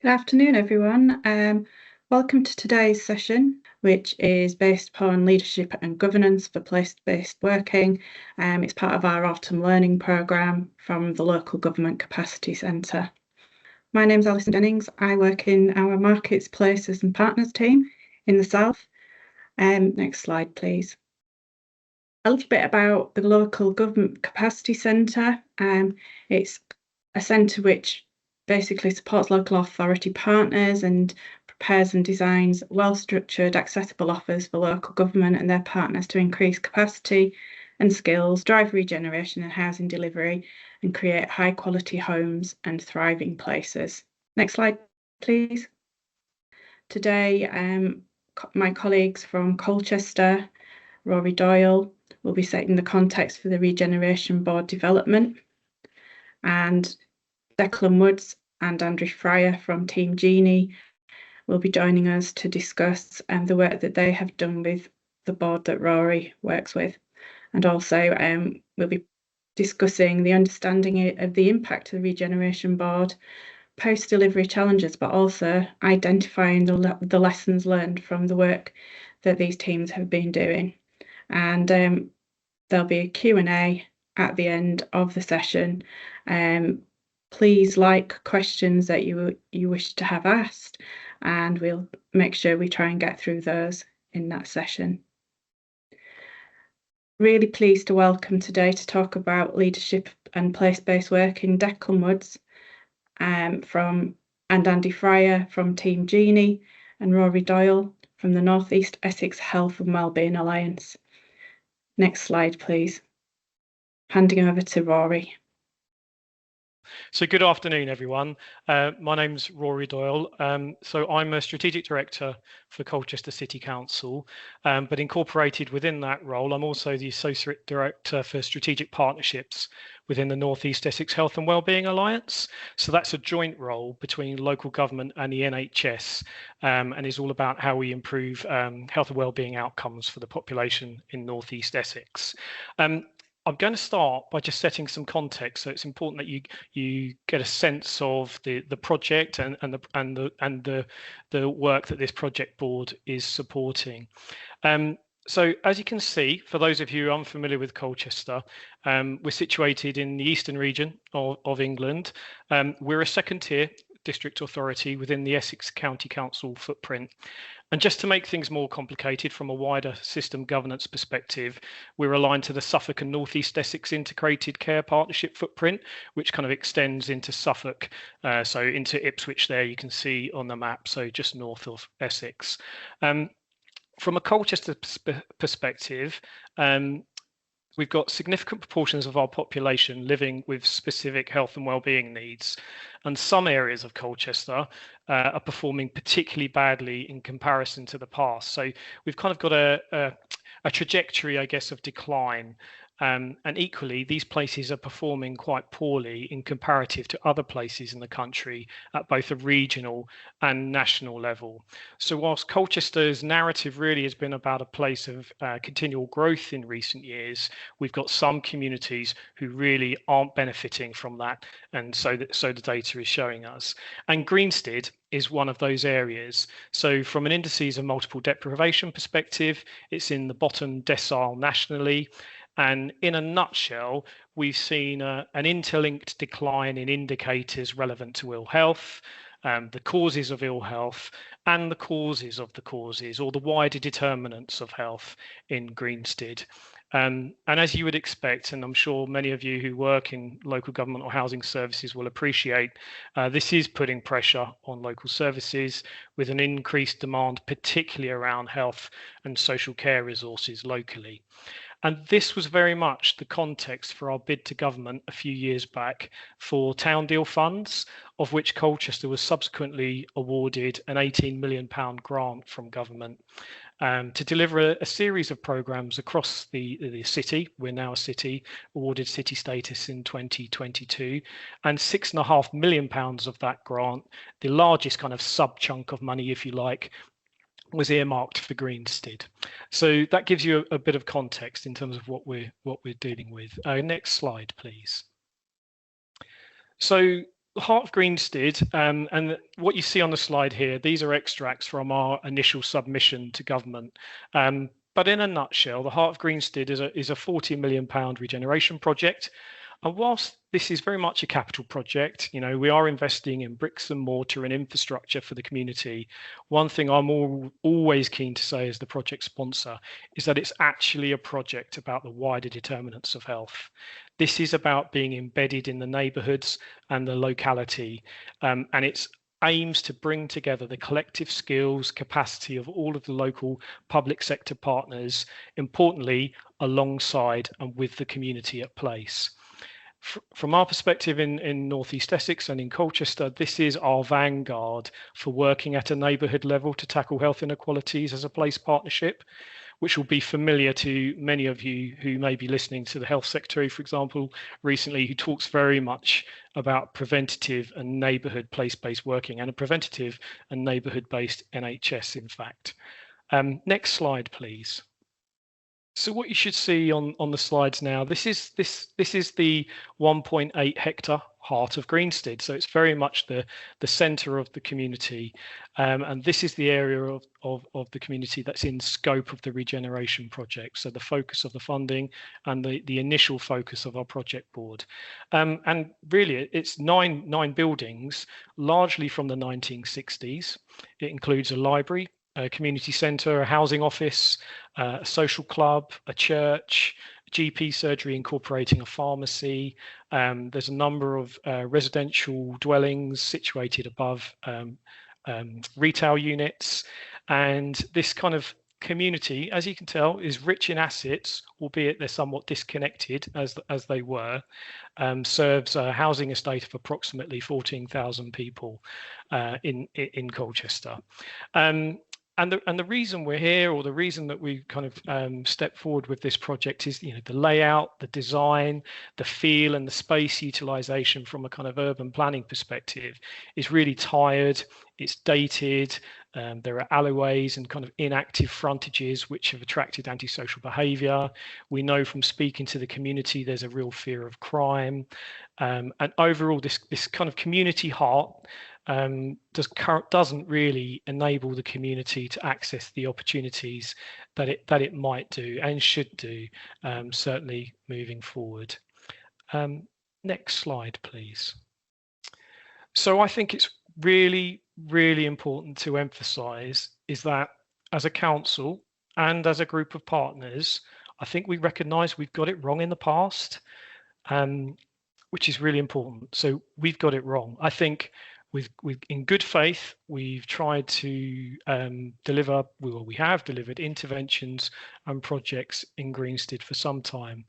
Good afternoon, everyone. Welcome to today's session, which is based upon leadership and governance for place-based working. It's part of our autumn learning programme from the Local Government Capacity Centre. My name's Alison Jennings. I work in our Markets, Places and Partners team in the South. Next slide, please. A little bit about the Local Government Capacity Centre. It's a centre which basically supports local authority partners and prepares and designs well-structured, accessible offers for local government and their partners to increase capacity and skills, drive regeneration and housing delivery, and create high-quality homes and thriving places. Next slide, please. Today, my colleagues from Colchester, Rory Doyle, will be setting the context for the Regeneration Board development, and Declan Woods and Andrew Fryer from Team Genie will be joining us to discuss the work that they have done with the board that Rory works with. And also we'll be discussing the understanding of the impact of the Regeneration Board, post-delivery challenges, but also identifying the lessons learned from the work that these teams have been doing. And there'll be a Q&A at the end of the session. Please like questions that you wish to have asked, and we'll make sure we try and get through those in that session. Really pleased to welcome today to talk about leadership and place-based work in Declan Woods and Andy Fryer from Team Genie, and Rory Doyle from the North East Essex Health and Wellbeing Alliance. Next slide, please. Handing over to Rory. So good afternoon, everyone. My name's Rory Doyle. So I'm a strategic director for Colchester City Council, but incorporated within that role, I'm also the associate director for strategic partnerships within the North East Essex Health and Wellbeing Alliance. So that's a joint role between local government and the NHS, and is all about how we improve health and wellbeing outcomes for the population in North East Essex. I'm going to start by just setting some context. So it's important that you get a sense of the project and the work that this project board is supporting. So as you can see, for those of you unfamiliar with Colchester, we're situated in the eastern region of England. We're a second-tier district authority within the Essex County Council footprint. And just to make things more complicated from a wider system governance perspective, we're aligned to the Suffolk and North East Essex Integrated Care Partnership footprint, which kind of extends into Suffolk, so into Ipswich there you can see on the map, so just north of Essex. From a Colchester perspective, we've got significant proportions of our population living with specific health and wellbeing needs, and some areas of Colchester are performing particularly badly in comparison to the past. So we've kind of got a trajectory, I guess, of decline. And equally, these places are performing quite poorly in comparative to other places in the country at both a regional and national level. So whilst Colchester's narrative really has been about a place of continual growth in recent years, we've got some communities who really aren't benefiting from that, and so the data is showing us. And Greenstead is one of those areas. So from an indices of multiple deprivation perspective, it's in the bottom decile nationally. And in a nutshell, we've seen an interlinked decline in indicators relevant to ill health, the causes of ill health, and the causes of the causes, or the wider determinants of health in Greenstead. And as you would expect, and I'm sure many of you who work in local government or housing services will appreciate, this is putting pressure on local services with an increased demand, particularly around health and social care resources locally. And this was very much the context for our bid to government a few years back for town deal funds, of which Colchester was subsequently awarded an £18 million grant from government to deliver a series of programmes across the city. We're now a city, awarded city status in 2022, and £6.5 million of that grant, the largest kind of sub-chunk of money, if you like, was earmarked for Greenstead. So that gives you a bit of context in terms of what we're dealing with. Next slide, please. So Heart of Greenstead, and what you see on the slide here, these are extracts from our initial submission to government. But in a nutshell, the Heart of Greenstead is a £40 million regeneration project. And whilst this is very much a capital project, we are investing in bricks and mortar and infrastructure for the community. One thing I'm always keen to say as the project sponsor is that it's actually a project about the wider determinants of health. This is about being embedded in the neighbourhoods and the locality, and it's aims to bring together the collective skills, capacity of all of the local public sector partners, importantly, alongside and with the community at place. From our perspective in North East Essex and in Colchester, this is our vanguard for working at a neighbourhood level to tackle health inequalities as a place partnership, which will be familiar to many of you who may be listening to the health secretary, for example, recently, who talks very much about preventative and neighbourhood place-based working and a preventative and neighbourhood-based NHS, in fact. Next slide, please. So what you should see on the slides now, this is the 1.8 hectare heart of Greenstead. So it's very much the centre of the community, and this is the area of the community that's in scope of the regeneration project. So the focus of the funding and the initial focus of our project board, and really it's nine buildings, largely from the 1960s. It includes a library, a community centre, a housing office, a social club, a church, a GP surgery incorporating a pharmacy. There's a number of residential dwellings situated above retail units. And this kind of community, as you can tell, is rich in assets, albeit they're somewhat disconnected as they were. Serves a housing estate of approximately 14,000 people in Colchester. And the reason we're here, or the reason that we kind of stepped forward with this project, is the layout, the design, the feel, and the space utilisation from a kind of urban planning perspective is really tired. It's dated. There are alleyways and kind of inactive frontages which have attracted antisocial behaviour. We know from speaking to the community there's a real fear of crime, and overall this kind of community heart doesn't really enable the community to access the opportunities that it might do and should do, certainly moving forward. Next slide, please. So I think it's really important to emphasise is that as a council and as a group of partners, I think we recognise we've got it wrong in the past, which is really important. So we've got it wrong. I think in good faith, we've tried to deliver, we have delivered interventions and projects in Greenstead for some time.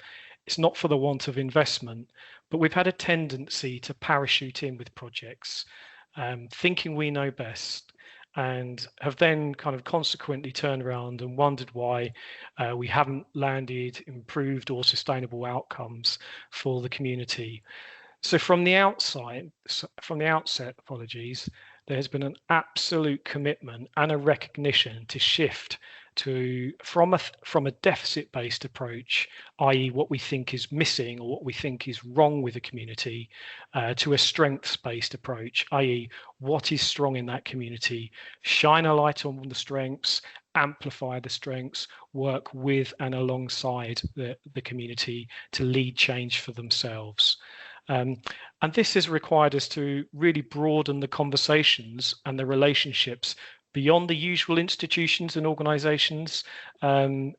It's not for the want of investment, but we've had a tendency to parachute in with projects, thinking we know best, and have then kind of consequently turned around and wondered why we haven't landed improved or sustainable outcomes for the community. So from the outset, there has been an absolute commitment and a recognition to shift from a deficit-based approach, i.e. what we think is missing or what we think is wrong with the community, to a strengths-based approach, i.e. what is strong in that community, shine a light on the strengths, amplify the strengths, work with and alongside the community to lead change for themselves. And this has required us to really broaden the conversations and the relationships beyond the usual institutions and organisations in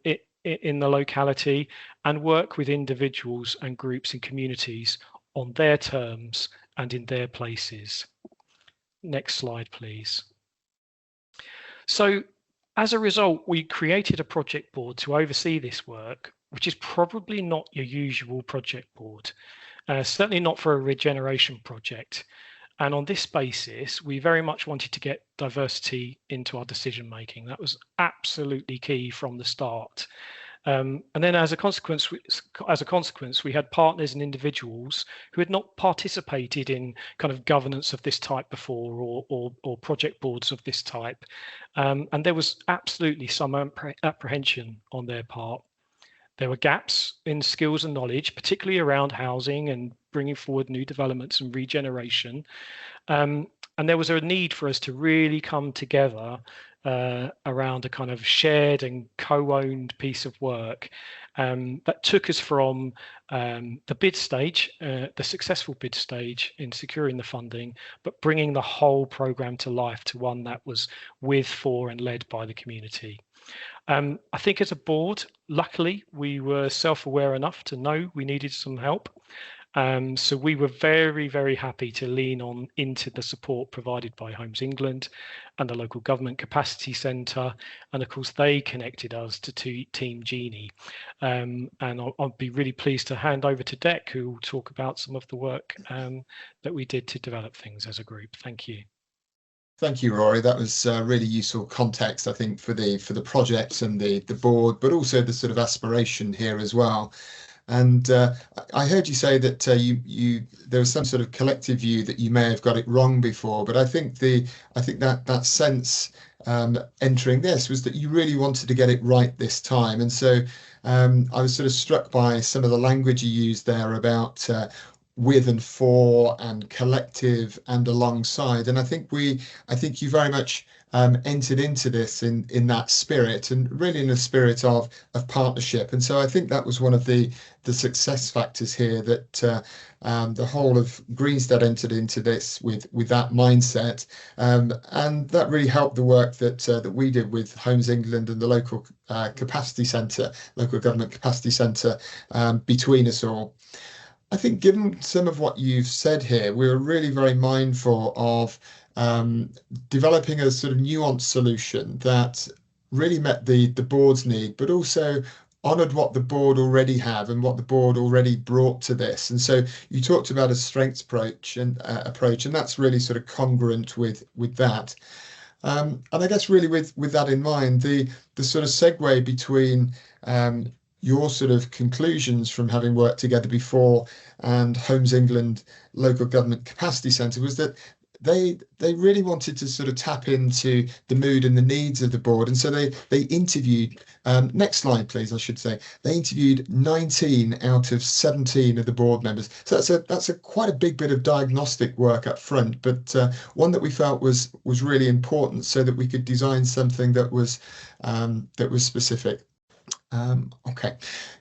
the locality, and work with individuals and groups and communities on their terms and in their places. Next slide, please. So as a result, we created a project board to oversee this work, which is probably not your usual project board. Certainly not for a regeneration project. And on this basis, we very much wanted to get diversity into our decision making. That was absolutely key from the start. And then as a consequence, we had partners and individuals who had not participated in kind of governance of this type before, or project boards of this type. And there was absolutely some apprehension on their part. There were gaps in skills and knowledge, particularly around housing and bringing forward new developments and regeneration. And there was a need for us to really come together around a kind of shared and co-owned piece of work that took us from the bid stage, the successful bid stage in securing the funding, but bringing the whole programme to life to one that was with, for and led by the community. I think as a board, luckily, we were self-aware enough to know we needed some help. So we were very, very happy to lean on into the support provided by Homes England and the local government capacity centre. And of course, they connected us to Team Genie. And I'll be really pleased to hand over to Dec, who will talk about some of the work that we did to develop things as a group. Thank you. Thank you, Rory. That was really useful context, I think, for the project and the board, but also the sort of aspiration here as well. And I heard you say that there was some sort of collective view that you may have got it wrong before, but I think that sense entering this was that you really wanted to get it right this time. And so I was sort of struck by some of the language you used there about with and for and collective and alongside. And I think you very much entered into this in that spirit, and really in a spirit of partnership. And so I think that was one of the success factors here, that the whole of Greenstead entered into this with that mindset, and that really helped the work that we did with Homes England and the local capacity centre, local government capacity centre, between us all. I think given some of what you've said here, we were really very mindful of developing a sort of nuanced solution that really met the board's need, but also honoured what the board already have and what the board already brought to this. And so you talked about a strengths approach, and that's really sort of congruent with that. And I guess really with that in mind, the sort of segue between your sort of conclusions from having worked together before and Homes England Local Government Capacity Centre was that they really wanted to sort of tap into the mood and the needs of the board. And so they interviewed, next slide, please, I should say, they interviewed 19 out of 17 of the board members. So that's a quite a big bit of diagnostic work up front, but one that we felt was really important so that we could design something that was specific. Okay,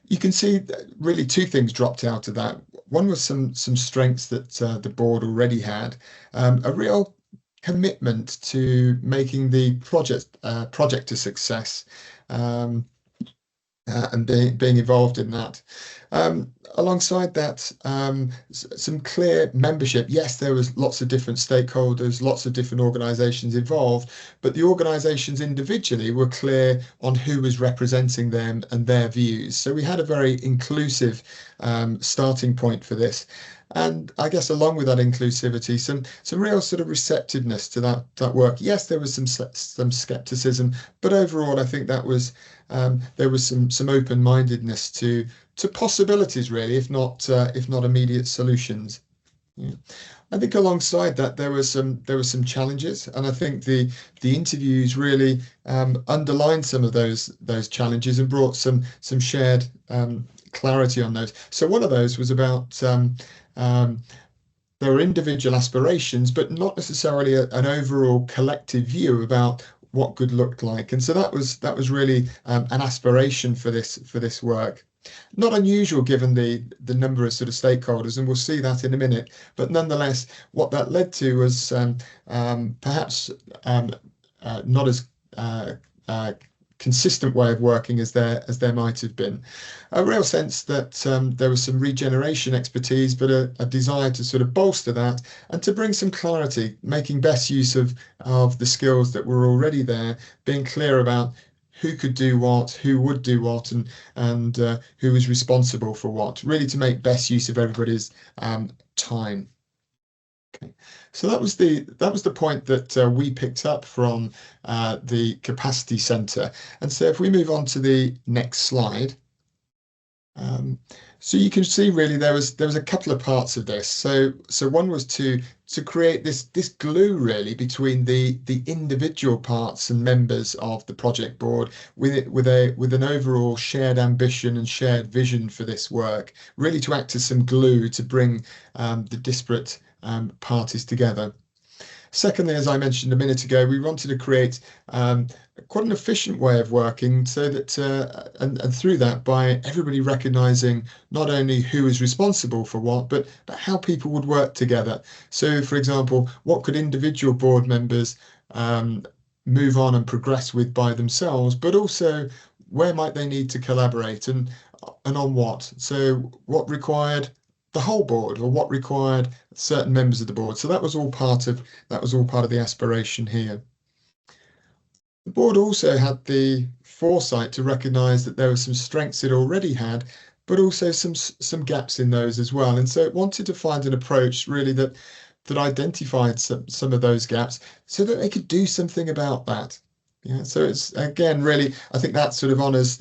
you can see that really two things dropped out of that. One was some strengths that the board already had, a real commitment to making the project a success, and being involved in that. Alongside that, some clear membership. Yes, there was lots of different stakeholders, lots of different organisations involved, but the organisations individually were clear on who was representing them and their views. So we had a very inclusive starting point for this. And I guess along with that inclusivity, some real sort of receptiveness to that work. Yes, there was some scepticism, but overall, I think that was there was some open-mindedness to possibilities, really, if not immediate solutions. Yeah. I think alongside that there were some challenges, and I think the interviews really underlined some of those challenges and brought some shared clarity on those. So one of those was about there were individual aspirations, but not necessarily an overall collective view about what good looked like. And so that was really an aspiration for this work. Not unusual given the number of sort of stakeholders, and we'll see that in a minute. But nonetheless, what that led to was perhaps not as consistent way of working as there might have been. A real sense that there was some regeneration expertise, but a desire to sort of bolster that and to bring some clarity, making best use of the skills that were already there, being clear about who could do what, who would do what, and who was responsible for what, really to make best use of everybody's time. Okay. So that was the point that we picked up from the capacity centre. And so if we move on to the next slide, So you can see really there was a couple of parts of this. So one was to create this glue really between the individual parts and members of the project board with an overall shared ambition and shared vision for this work, really to act as some glue to bring the disparate parties together. Secondly, as I mentioned a minute ago, we wanted to create quite an efficient way of working so that and through that by everybody recognizing not only who is responsible for what, but how people would work together. So, for example, what could individual board members move on and progress with by themselves, but also where might they need to collaborate and on what? So what required the whole board or what required certain members of the board. So that was all part of the aspiration here. The board also had the foresight to recognise that there were some strengths it already had, but also some gaps in those as well. And so it wanted to find an approach really that identified some of those gaps so that they could do something about that. Yeah, so it's again really, I think that sort of honours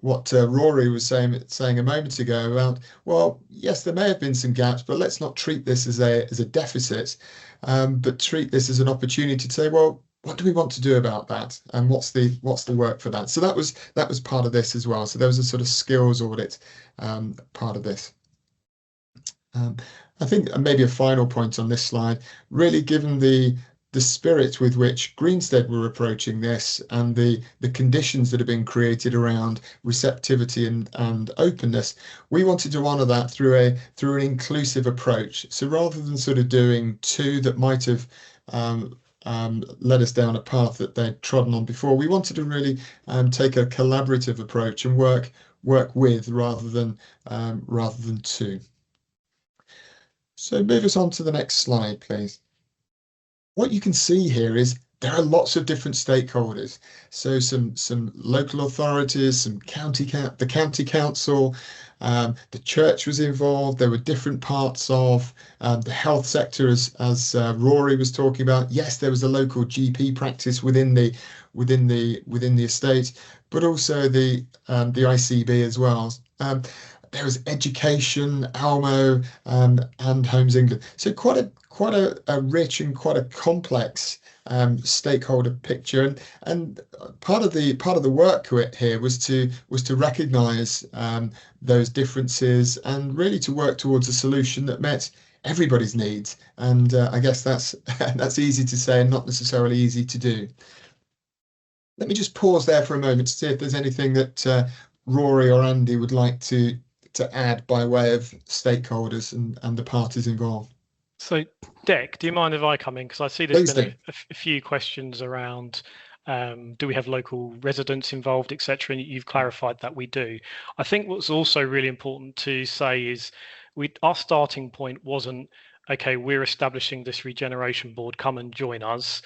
what Rory was saying a moment ago about, well, yes, there may have been some gaps, but let's not treat this as a deficit, but treat this as an opportunity to say, well, what do we want to do about that, and what's the work for that? So that was part of this as well. So there was a sort of skills audit part of this. I think maybe a final point on this slide, really given the spirit with which Greenstead were approaching this and the conditions that have been created around receptivity and openness, we wanted to honour that through an inclusive approach. So rather than sort of doing two that might have led us down a path that they'd trodden on before, we wanted to really take a collaborative approach and work with rather than two. So move us on to the next slide, please. What you can see here is there are lots of different stakeholders. So some local authorities, the county council, the church was involved. There were different parts of the health sector, as Rory was talking about. Yes, there was a local GP practice within the estate, but also the ICB as well. There was education, Almo, and Homes England. So quite a rich and quite a complex stakeholder picture. And part of the work here was to recognise those differences and really to work towards a solution that met everybody's needs. And I guess that's easy to say and not necessarily easy to do. Let me just pause there for a moment to see if there's anything that Rory or Andy would like to add by way of stakeholders and the parties involved. So, Dec, do you mind if I come in? Because I see there's been a few questions around do we have local residents involved, etc. And you've clarified that we do. I think what's also really important to say is our starting point wasn't, okay, we're establishing this regeneration board, come and join us.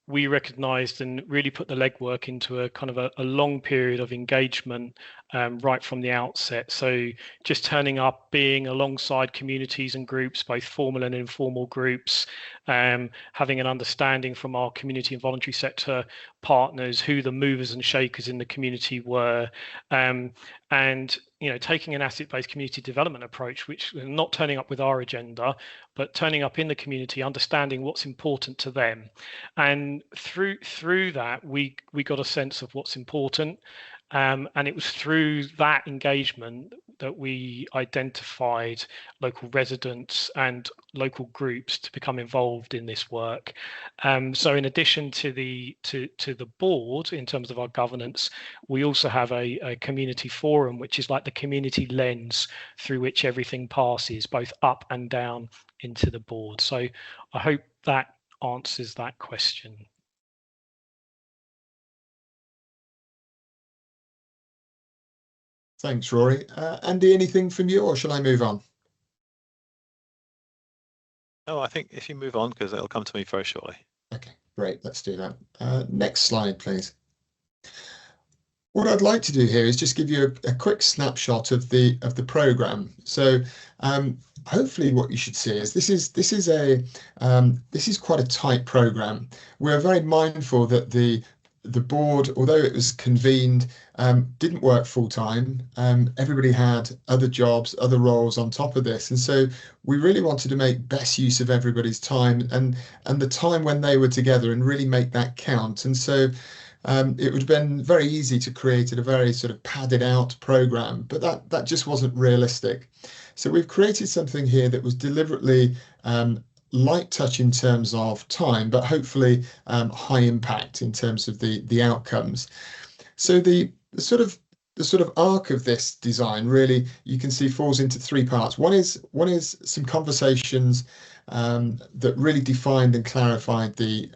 We recognised and really put the legwork into a kind of a long period of engagement right from the outset. So just turning up, being alongside communities and groups, both formal and informal groups, having an understanding from our community and voluntary sector partners who the movers and shakers in the community were, and taking an asset-based community development approach, which not turning up with our agenda, but turning up in the community, understanding what's important to them. And through that, we got a sense of what's important. And it was through that engagement that we identified local residents and local groups to become involved in this work. So in addition to the board, in terms of our governance, we also have a community forum, which is like the community lens through which everything passes, both up and down into the board. So I hope that answers that question. Thanks, Rory. Andy, anything from you, or shall I move on? No, I think if you move on, because it'll come to me very shortly. Okay, great. Let's do that. Next slide, please. What I'd like to do here is just give you a quick snapshot of the programme. So hopefully what you should see is this is quite a tight programme. We're very mindful that the the board, although it was convened, didn't work full time. Everybody had other jobs, other roles on top of this, and so we really wanted to make best use of everybody's time and the time when they were together and really make that count. And so it would have been very easy to create a very sort of padded out program, but that just wasn't realistic. So we've created something here that was deliberately light touch in terms of time, but hopefully high impact in terms of the outcomes. So the sort of arc of this design really, you can see, falls into three parts. One is some conversations that really defined and clarified the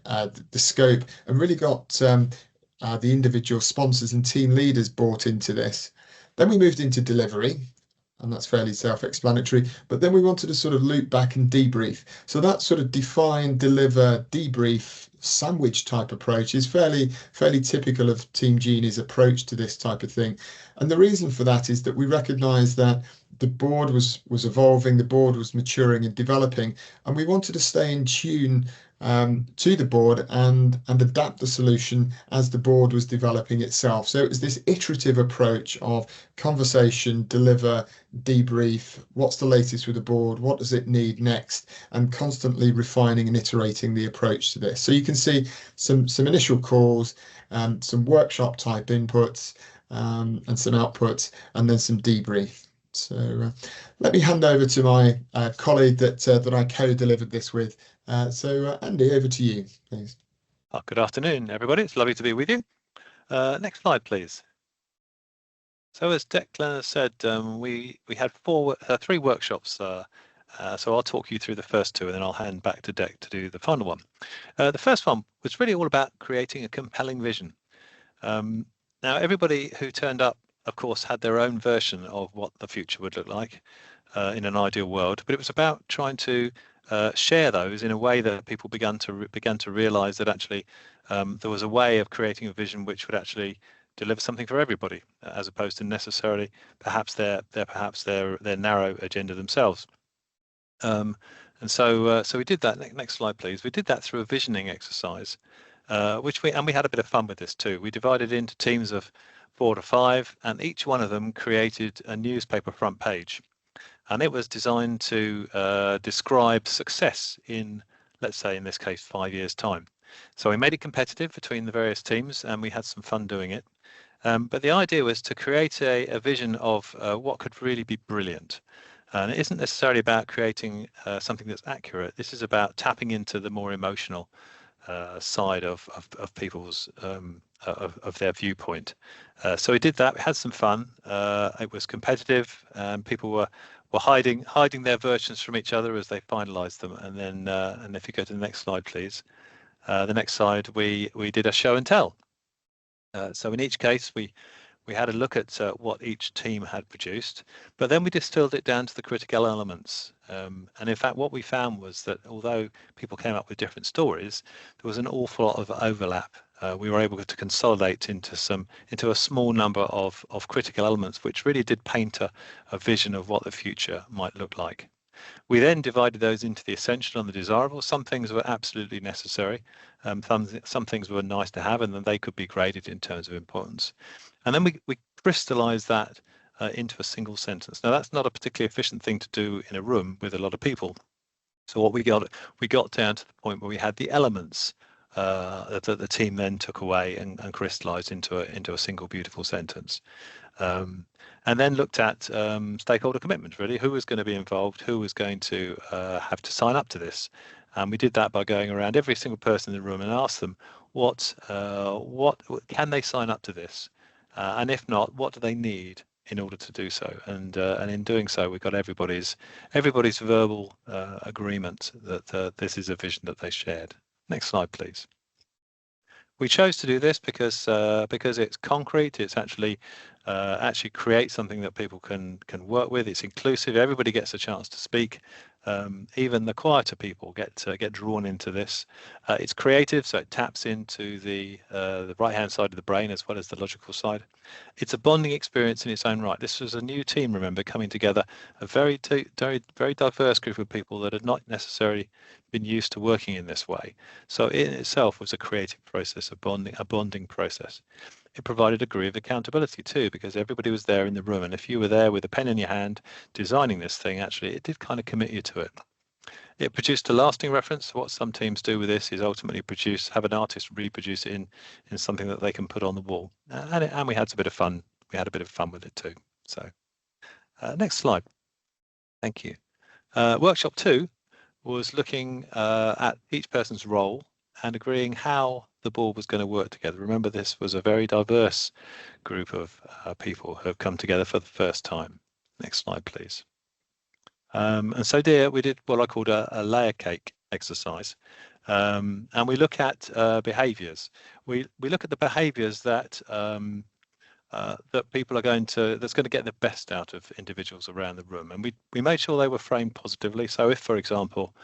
scope and really got the individual sponsors and team leaders bought into this. Then we moved into delivery, and that's fairly self-explanatory, but then we wanted to sort of loop back and debrief. So that sort of define, deliver, debrief, sandwich type approach is fairly typical of Team Genie's approach to this type of thing. And the reason for that is that we recognised that the board was evolving, the board was maturing and developing, and we wanted to stay in tune to the board and adapt the solution as the board was developing itself. So it was this iterative approach of conversation, deliver, debrief, what's the latest with the board, what does it need next, and constantly refining and iterating the approach to this. So you can see some initial calls, some workshop type inputs, and some outputs, and then some debrief. So let me hand over to my colleague that I co-delivered this with. So Andy, over to you, please. Good afternoon, everybody. It's lovely to be with you. Next slide, please. So as Declan said, we had three workshops. So I'll talk you through the first two, and then I'll hand back to Dec to do the final one. The first one was really all about creating a compelling vision. Now, everybody who turned up, of course, had their own version of what the future would look like in an ideal world, but it was about trying to share those in a way that people began to realize that actually there was a way of creating a vision which would actually deliver something for everybody, as opposed to necessarily perhaps their narrow agenda themselves. And so we did that. Next slide, please. We did that through a visioning exercise, which we had a bit of fun with this too. We divided into teams of 4 to 5, and each one of them created a newspaper front page. And it was designed to describe success in, let's say, in this case, 5 years' time. So we made it competitive between the various teams, and we had some fun doing it. But the idea was to create a vision of what could really be brilliant. And it isn't necessarily about creating something that's accurate. This is about tapping into the more emotional side of people's of their viewpoint. So we did that. We had some fun. It was competitive, and people were hiding their versions from each other as they finalised them. And then, and if you go to the next slide, please. The next slide, we did a show and tell. So in each case, we had a look at what each team had produced, but then we distilled it down to the critical elements. And in fact, what we found was that although people came up with different stories, there was an awful lot of overlap. We were able to consolidate into a small number of critical elements, which really did paint a vision of what the future might look like. We then divided those into the essential and the desirable. Some things were absolutely necessary. Some things were nice to have, and then they could be graded in terms of importance. And then we crystallized that into a single sentence. Now, that's not a particularly efficient thing to do in a room with a lot of people. So what we got down to the point where we had the elements that the team then took away and crystallized into a single beautiful sentence. And then looked at stakeholder commitment, really. Who was going to be involved? Who was going to have to sign up to this? And we did that by going around every single person in the room and asked them, what can they sign up to this? And if not, what do they need in order to do so? And in doing so, we got everybody's verbal agreement that this is a vision that they shared. Next slide, please. We chose to do this because it's concrete. It's actually creates something that people can work with. It's inclusive. Everybody gets a chance to speak. Even the quieter people get drawn into this. It's creative, so it taps into the right-hand side of the brain as well as the logical side. It's a bonding experience in its own right. This was a new team, remember, coming together, a very diverse group of people that had not necessarily been used to working in this way. So it in itself was a creative process, a bonding process. It provided a degree of accountability too, because everybody was there in the room, and if you were there with a pen in your hand designing this thing, actually it did kind of commit you to it. It produced a lasting reference. What some teams do with this is ultimately have an artist reproduce it in something that they can put on the wall, and we had a bit of fun. We had a bit of fun with it too. So next slide. Thank you. Workshop 2 was looking at each person's role and agreeing how the board was going to work together. Remember, this was a very diverse group of people who have come together for the first time. Next slide, please. And so there we did what I called a layer cake exercise. And we look at behaviours. We look at the behaviours that that people are that's going to get the best out of individuals around the room. And we made sure they were framed positively. So if, for example,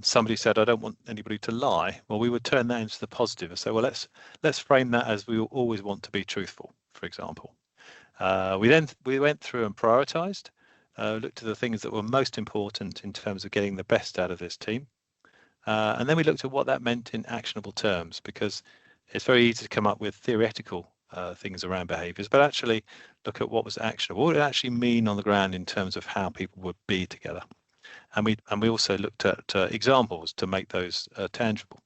somebody said, I don't want anybody to lie, well, we would turn that into the positive and say, well, let's frame that as we always want to be truthful, for example. We went through and prioritized, looked at the things that were most important in terms of getting the best out of this team. And then we looked at what that meant in actionable terms, because it's very easy to come up with theoretical things around behaviours, but actually look at what was actionable, what it actually mean on the ground in terms of how people would be together. And we also looked at examples to make those tangible.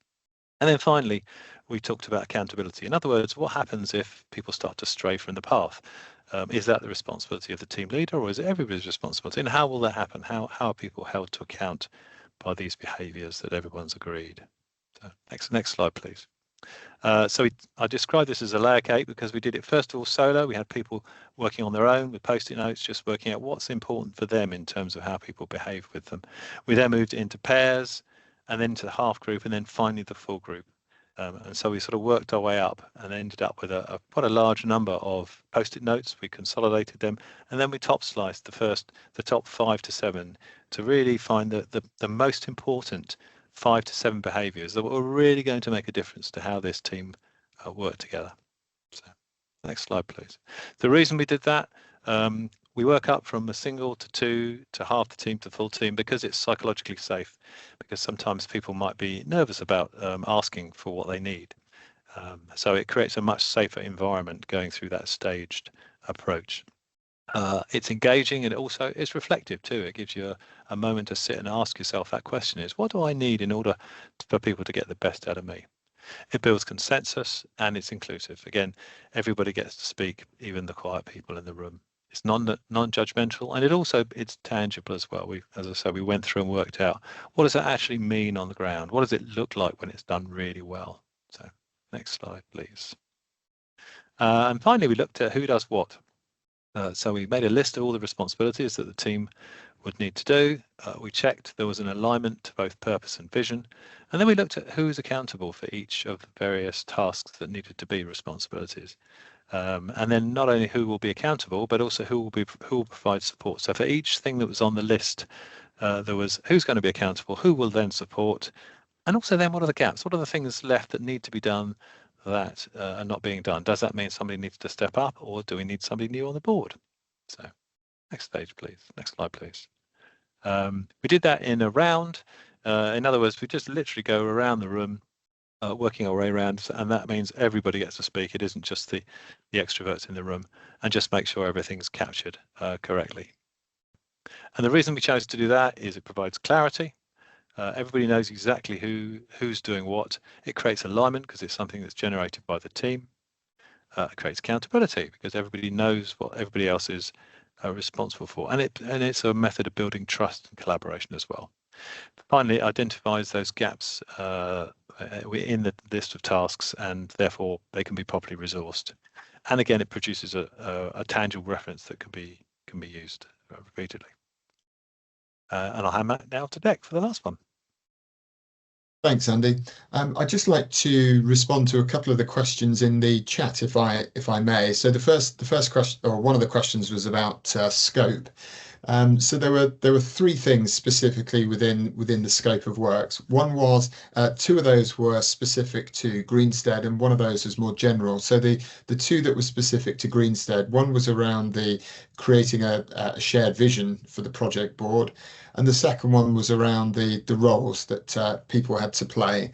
And then finally, we talked about accountability. In other words, what happens if people start to stray from the path? Is that the responsibility of the team leader, or is it everybody's responsibility? And how will that happen? How are people held to account by these behaviours that everyone's agreed? So next slide, please. So I described this as a layer cake because we did it first of all solo. We had people working on their own with post-it notes, just working out what's important for them in terms of how people behave with them. We then moved into pairs, and then to the half group, and then finally the full group. And so we sort of worked our way up and ended up with quite a large number of post-it notes. We consolidated them, and then we top sliced the top 5 to 7 to really find the most important 5 to 7 behaviours that were really going to make a difference to how this team worked together. So next slide, please. The reason we did that, we work up from a single to 2 to half the team to full team because it's psychologically safe, because sometimes people might be nervous about asking for what they need. So it creates a much safer environment going through that staged approach. It's engaging, and it's reflective too. It gives you a moment to sit and ask yourself that question: is what do I need in order for people to get the best out of me? It builds consensus, and it's inclusive. Again, everybody gets to speak, even the quiet people in the room. It's non-judgmental, and it's tangible as well. As I said, we went through and worked out what does that actually mean on the ground? What does it look like when it's done really well? So next slide, please. And finally, we looked at who does what. So we made a list of all the responsibilities that the team would need to do. We checked there was an alignment to both purpose and vision. And then we looked at who's accountable for each of the various tasks that needed to be responsibilities. And then not only who will be accountable, but also who will provide support. So for each thing that was on the list, there was who's going to be accountable, who will then support, and also then what are the gaps? What are the things left that need to be done that are not being done? Does that mean somebody needs to step up, or do we need somebody new on the board? So next page, please. Next slide, please. We did that in a round. In other words, we just literally go around the room, working our way around, and that means everybody gets to speak. It isn't just the extroverts in the room, and just make sure everything's captured correctly. And the reason we chose to do that is it provides clarity. Everybody knows exactly who's doing what. It creates alignment because it's something that's generated by the team. It creates accountability because everybody knows what everybody else is responsible for, and it's a method of building trust and collaboration as well. Finally, it identifies those gaps in the list of tasks, and therefore they can be properly resourced. And again, it produces a tangible reference that can be used repeatedly. And I'll hand that now to Dec for the last one. Thanks, Andy. I'd just like to respond to a couple of the questions in the chat, if I may. So the first question, or one of the questions, was about scope. So there were three things specifically within the scope of works. One was two of those were specific to Greenstead, and one of those was more general. So the two that were specific to Greenstead, one was around the creating a shared vision for the project board, and the second one was around the roles that people had to play.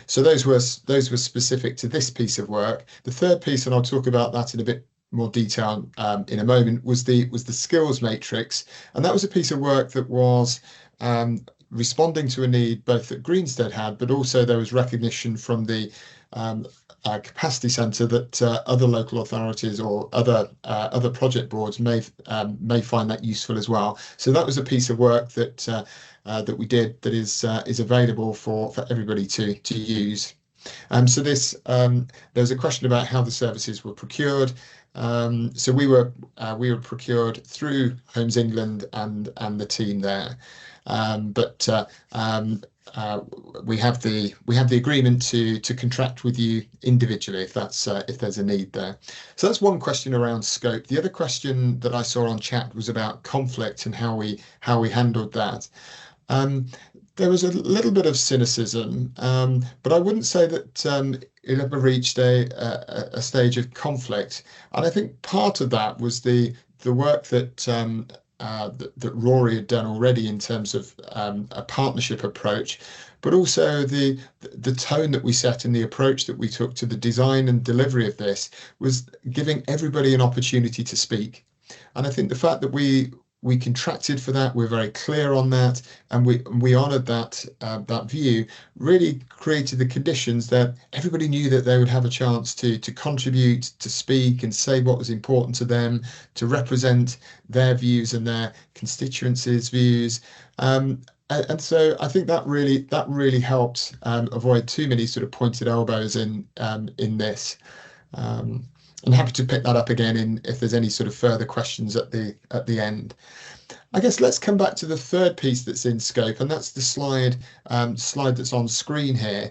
So those were specific to this piece of work. The third piece, and I'll talk about that in a bit more detail in a moment, was the skills matrix, and that was a piece of work that was responding to a need both that Greenstead had, but also there was recognition from the capacity centre that other local authorities or other project boards may find that useful as well. So that was a piece of work that that we did that is available for everybody to use. So this there was a question about how the services were procured. So we were procured through Homes England and the team there, but we have the agreement to contract with you individually if there's a need there. So that's one question around scope. The other question that I saw on chat was about conflict and how we handled that. There was a little bit of cynicism, but I wouldn't say that it ever reached a stage of conflict. And I think part of that was the work that Rory had done already in terms of a partnership approach, but also the tone that we set and the approach that we took to the design and delivery of this was giving everybody an opportunity to speak. And I think the fact that we contracted for that, we're very clear on that, and we honoured that view, really created the conditions that everybody knew that they would have a chance to contribute, to speak and say what was important to them, to represent their views and their constituencies' views. And so I think that really helped avoid too many sort of pointed elbows in this. I'm happy to pick that up again if there's any sort of further questions at the end. I guess let's come back to the third piece that's in scope, and that's the slide that's on screen here.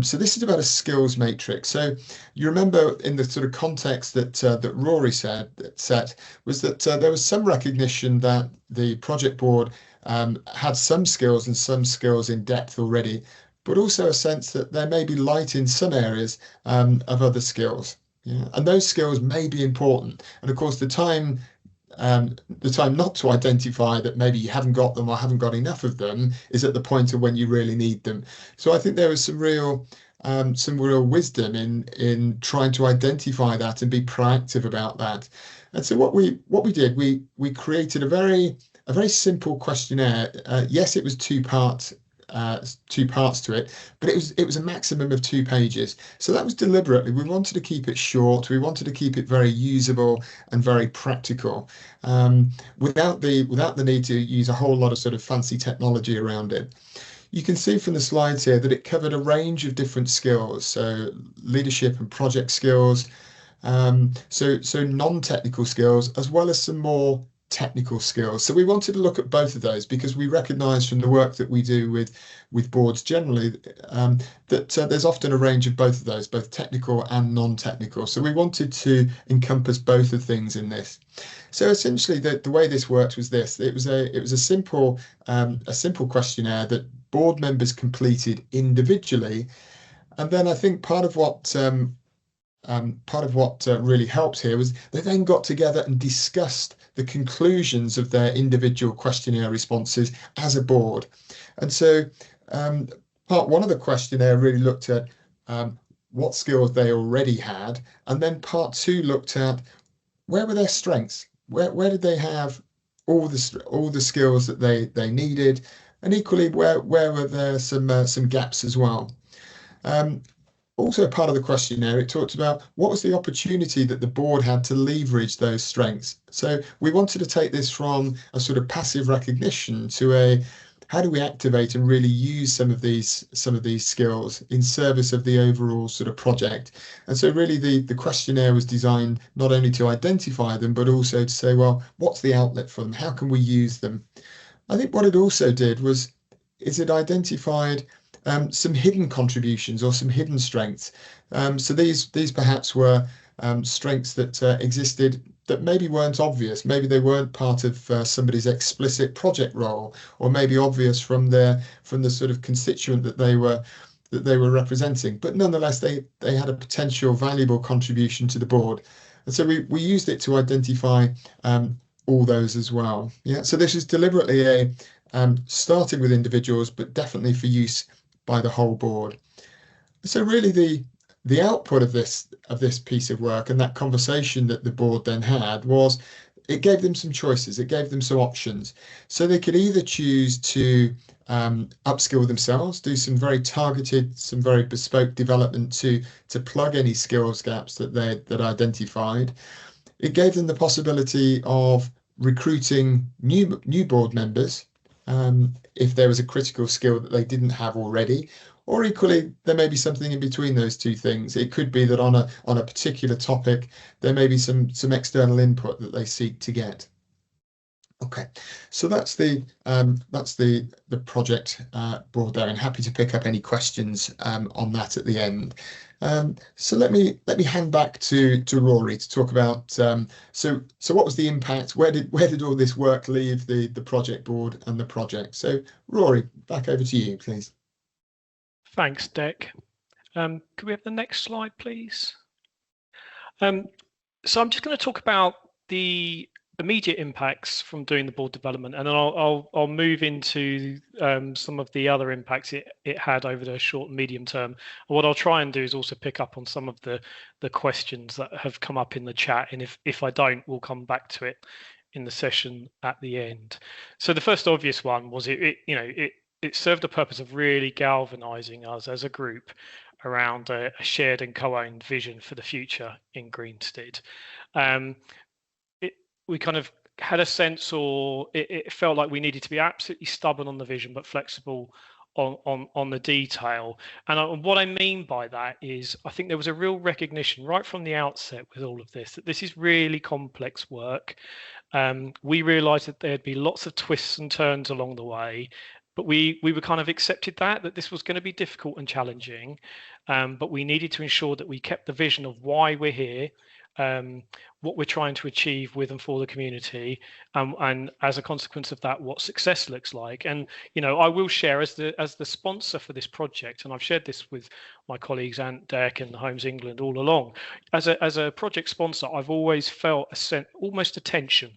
So this is about a skills matrix. So you remember in the sort of context that Rory set was that there was some recognition that the project board had some skills and some skills in depth already, but also a sense that there may be light in some areas of other skills. Yeah, and those skills may be important. And of course, the time not to identify that maybe you haven't got them or haven't got enough of them is at the point of when you really need them. So I think there was some real wisdom in trying to identify that and be proactive about that. And so what we did, we created a very simple questionnaire. Yes, it was two parts to it, but it was a maximum of 2 pages. So that was deliberately. We wanted to keep it short. We wanted to keep it very usable and very practical, without the need to use a whole lot of sort of fancy technology around it. You can see from the slides here that it covered a range of different skills, so leadership and project skills, so non-technical skills, as well as some more technical skills. So we wanted to look at both of those because we recognise from the work that we do with boards generally that there's often a range of both of those, both technical and non-technical. So we wanted to encompass both of things in this. So essentially the way this worked was this. It was a simple questionnaire that board members completed individually, and then I think part of what really helped here was they then got together and discussed the conclusions of their individual questionnaire responses as a board. And so part one of the questionnaire really looked at what skills they already had, and then part two looked at where were their strengths, where did they have all the skills that they needed, and equally where were there some gaps as well. Also, part of the questionnaire, it talked about what was the opportunity that the board had to leverage those strengths. So we wanted to take this from a sort of passive recognition to a how do we activate and really use some of these skills in service of the overall sort of project. And so really the questionnaire was designed not only to identify them, but also to say, well, what's the outlet for them? How can we use them? I think what it also did is it identified some hidden contributions or some hidden strengths. So these perhaps were strengths that existed that maybe weren't obvious. Maybe they weren't part of somebody's explicit project role, or maybe obvious from the sort of constituent that they were representing. But nonetheless, they had a potential valuable contribution to the board, and so we used it to identify all those as well. Yeah. So this is deliberately a starting with individuals, but definitely for use by the whole board. So really the output of this piece of work and that conversation that the board then had was it gave them some choices. It gave them some options. So they could either choose to upskill themselves, do some very targeted, some very bespoke development to plug any skills gaps that identified. It gave them the possibility of recruiting new board members if there was a critical skill that they didn't have already. Or equally, there may be something in between those two things. It could be that on a particular topic, there may be some external input that they seek to get. Okay, so that's the project board there, and happy to pick up any questions on that at the end. So let me hand back to Rory to talk about so what was the impact? Where did all this work leave the project board and the project? So Rory, back over to you, please. Thanks, Dec. Could we have the next slide, please? So I'm just going to talk about the immediate impacts from doing the board development, and then I'll move into some of the other impacts it had over the short and medium term. And what I'll try and do is also pick up on some of the questions that have come up in the chat, and if I don't, we'll come back to it in the session at the end. So the first obvious one was it served the purpose of really galvanizing us as a group around a shared and co-owned vision for the future in Greenstead. We kind of had a sense, or it felt like we needed to be absolutely stubborn on the vision, but flexible on the detail. And what I mean by that is I think there was a real recognition right from the outset with all of this that this is really complex work. We realized that there'd be lots of twists and turns along the way, but we were kind of accepted that this was going to be difficult and challenging, but we needed to ensure that we kept the vision of why we're here, what we're trying to achieve with and for the community, and as a consequence of that, what success looks like. And I will share as the sponsor for this project, and I've shared this with my colleagues Ant, Dec and Homes England all along. As a project sponsor, I've always felt almost a tension.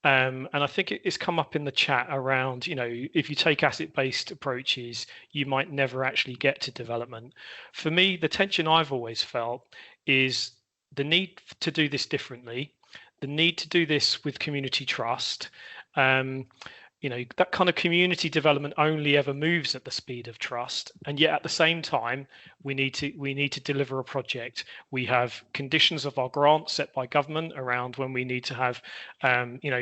And I think it's come up in the chat around, if you take asset-based approaches, you might never actually get to development. For me, the tension I've always felt is the need to do this differently, the need to do this with community trust. That kind of community development only ever moves at the speed of trust, and yet at the same time we need to deliver a project. We have conditions of our grant set by government around when we need to have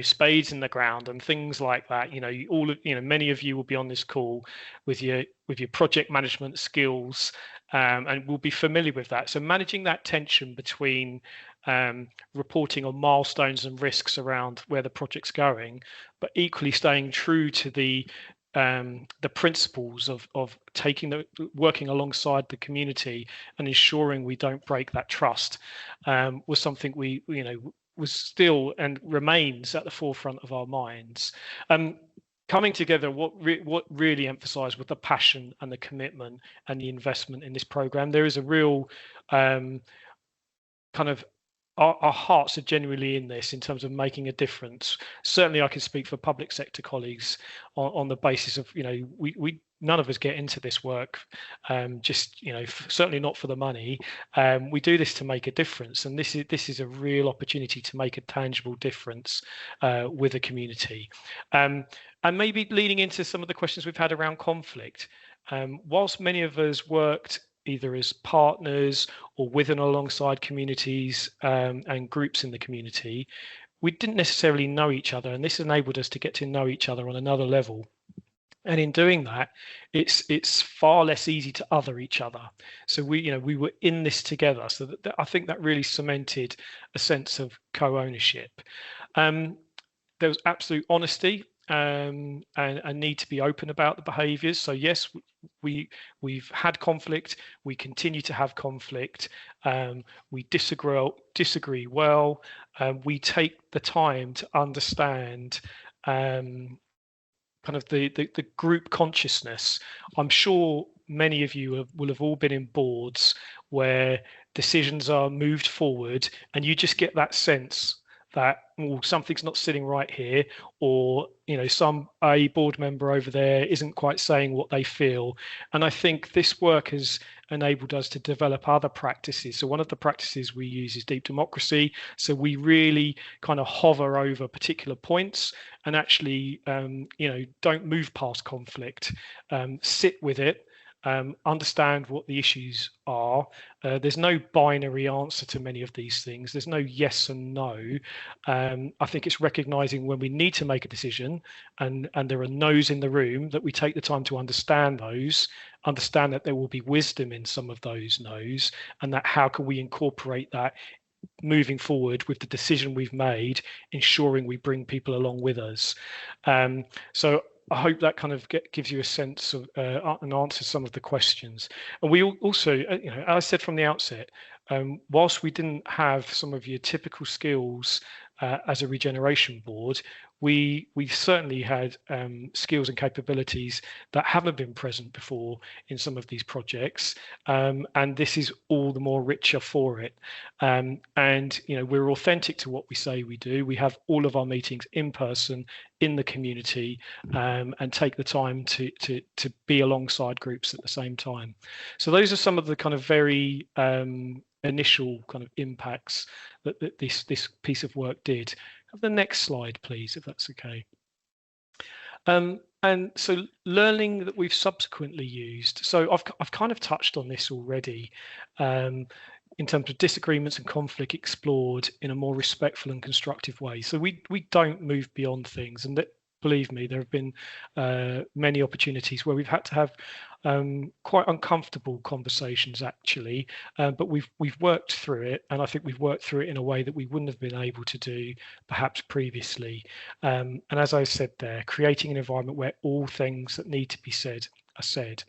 spades in the ground and things like that. Many of you will be on this call with your project management skills, and will be familiar with that. So managing that tension between reporting on milestones and risks around where the project's going, but equally staying true to the principles of working alongside the community and ensuring we don't break that trust, was something was still and remains at the forefront of our minds. Coming together, what really emphasised was the passion and the commitment and the investment in this programme. There is a real kind of our hearts are genuinely in this in terms of making a difference. Certainly, I can speak for public sector colleagues on the basis of we none of us get into this work certainly not for the money. We do this to make a difference, and this is a real opportunity to make a tangible difference with the community. And maybe leading into some of the questions we've had around conflict. Whilst many of us worked either as partners or with and alongside communities and groups in the community, we didn't necessarily know each other, and this enabled us to get to know each other on another level. And in doing that, it's far less easy to other each other. So we were in this together. So that I think that really cemented a sense of co-ownership. There was absolute honesty and need to be open about the behaviours. So yes, we've had conflict. We continue to have conflict. We disagree well. We take the time to understand kind of the group consciousness. I'm sure many of you will have all been in boards where decisions are moved forward and you just get that sense that something's not sitting right here, or a board member over there isn't quite saying what they feel. And I think this work has enabled us to develop other practices. So one of the practices we use is deep democracy. So we really kind of hover over particular points and actually don't move past conflict, sit with it, understand what the issues are. There's no binary answer to many of these things. There's no yes and no. I think it's recognizing when we need to make a decision and there are no's in the room, that we take the time to understand those, understand that there will be wisdom in some of those no's, and that how can we incorporate that moving forward with the decision we've made, ensuring we bring people along with us. So I hope that kind of gives you a sense of and answers some of the questions. And we also, as I said from the outset, whilst we didn't have some of your typical skills as a regeneration board, we certainly had skills and capabilities that haven't been present before in some of these projects, and this is all the more richer for it. And we're authentic to what we say we do. We have all of our meetings in person in the community, and take the time to be alongside groups at the same time. So those are some of the kind of very initial kind of impacts that this piece of work did. Have the next slide, please, if that's okay. And so learning that we've subsequently used. So I've kind of touched on this already, in terms of disagreements and conflict explored in a more respectful and constructive way. So we don't move beyond things, and that, believe me, there have been many opportunities where we've had to have quite uncomfortable conversations, actually, but we've worked through it, and I think we've worked through it in a way that we wouldn't have been able to do perhaps previously. And as I said there, creating an environment where all things that need to be said are said.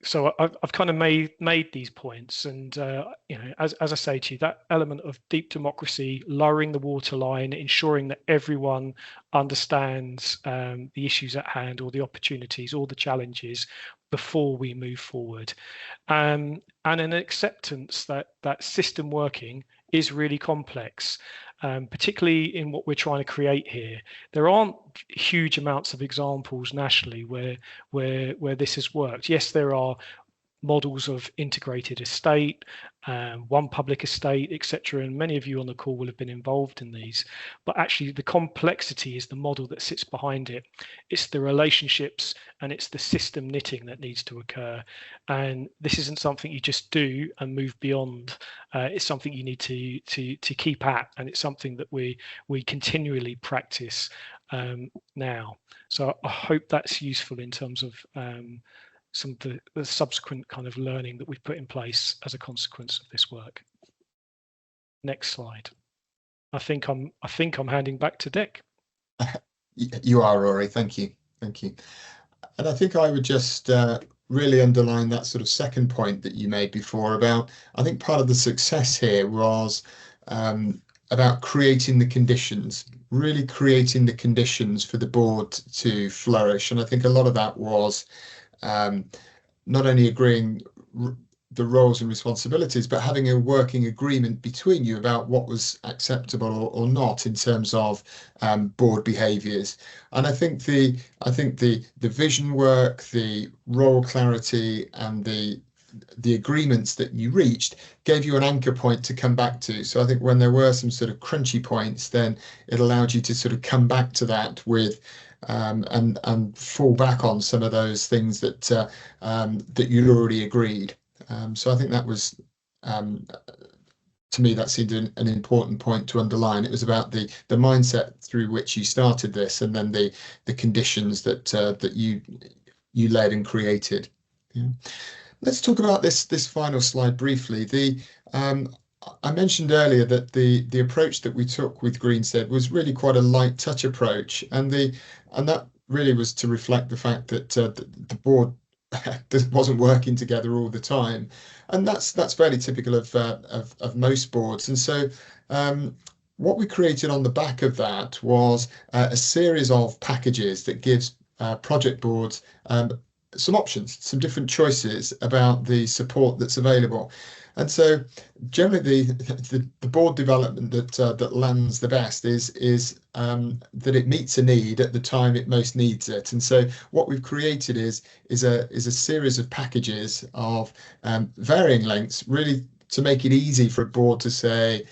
So I've kind of made these points, and as I say to you, that element of deep democracy, lowering the waterline, ensuring that everyone understands the issues at hand, or the opportunities, or the challenges before we move forward, and an acceptance that system working is really complex, particularly in what we're trying to create here. There aren't huge amounts of examples nationally where this has worked. Yes, there are models of integrated estate, one public estate, etc. And many of you on the call will have been involved in these. But actually, the complexity is the model that sits behind it. It's the relationships and it's the system knitting that needs to occur. And this isn't something you just do and move beyond. It's something you need to keep at, and it's something that we continually practice now. So I hope that's useful in terms of some of the subsequent kind of learning that we've put in place as a consequence of this work. Next slide. I think I'm handing back to Dick. You are, Rory. Thank you. Thank you. And I think I would just really underline that sort of second point that you made before about, I think part of the success here was about creating the conditions, really creating the conditions for the board to flourish. And I think a lot of that was not only agreeing the roles and responsibilities, but having a working agreement between you about what was acceptable or not in terms of board behaviours. And I think the vision work, the role clarity, and the agreements that you reached gave you an anchor point to come back to. So I think when there were some sort of crunchy points, then it allowed you to sort of come back to that with and fall back on some of those things that that you'd already agreed. So I think that was, to me, that seemed an important point to underline. It was about the mindset through which you started this, and then the conditions that that you led and created. Yeah. Let's talk about this final slide briefly. I mentioned earlier that the approach that we took with Greenstead was really quite a light touch approach, and that really was to reflect the fact that the board wasn't working together all the time, and that's fairly typical of most boards. And so what we created on the back of that was a series of packages that gives project boards some options, some different choices about the support that's available. And so generally the board development that lands the best is that it meets a need at the time it most needs it. And so what we've created is a series of packages of varying lengths, really to make it easy for a board to say,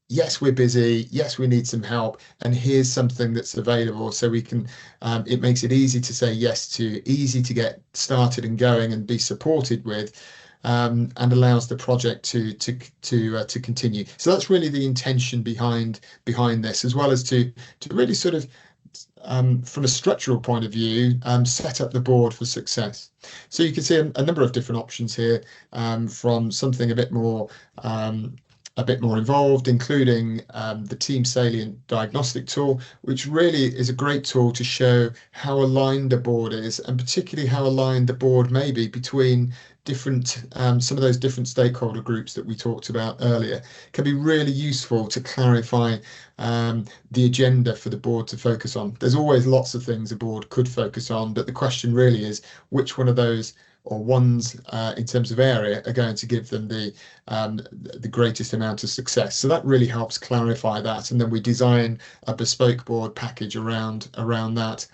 yes, we're busy, yes, we need some help, and here's something that's available. So we can, it makes it easy to say yes to, easy to get started and going and be supported with, and allows the project to continue. So that's really the intention behind this, as well as to really sort of from a structural point of view, set up the board for success. So you can see a number of different options here, from something a bit more involved, including the Team Salient diagnostic tool, which really is a great tool to show how aligned a board is, and particularly how aligned the board may be between different some of those different stakeholder groups that we talked about earlier. It can be really useful to clarify the agenda for the board to focus on. There's always lots of things a board could focus on, but the question really is which one of those or ones in terms of area are going to give them the greatest amount of success. So that really helps clarify that, and then we design a bespoke board package around that.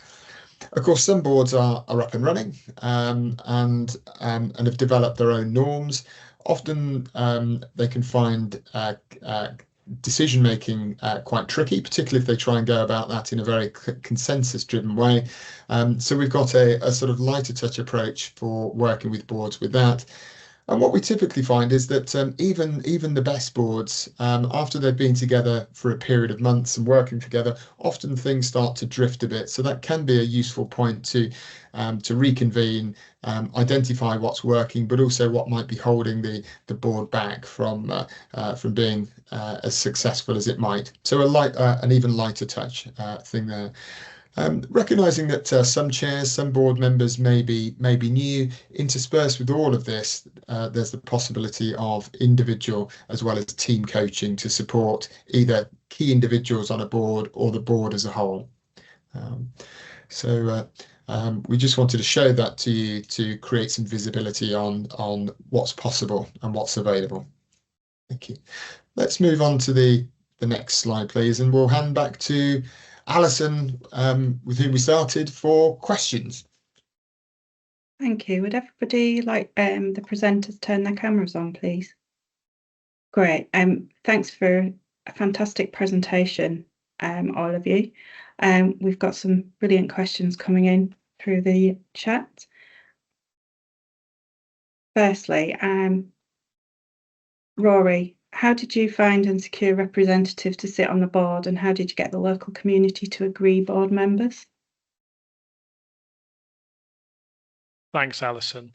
Of course, some boards are up and running and have developed their own norms. Often they can find decision making quite tricky, particularly if they try and go about that in a very consensus driven way. So we've got a sort of lighter touch approach for working with boards with that. And what we typically find is that even the best boards, after they've been together for a period of months and working together, often things start to drift a bit. So that can be a useful point to reconvene, identify what's working, but also what might be holding the board back from being as successful as it might. So an even lighter touch thing there. Recognizing that some chairs, some board members may be new, interspersed with all of this, there's the possibility of individual as well as team coaching to support either key individuals on a board or the board as a whole. We just wanted to show that to you to create some visibility on what's possible and what's available. Thank you. Let's move on to the next slide, please, and we'll hand back to Alison, with whom we started, for questions. Thank you. Would everybody like the presenters turn their cameras on, please? Great. Thanks for a fantastic presentation, all of you. We've got some brilliant questions coming in through the chat. Firstly, Rory, how did you find and secure representatives to sit on the board, and how did you get the local community to agree board members? Thanks, Alison.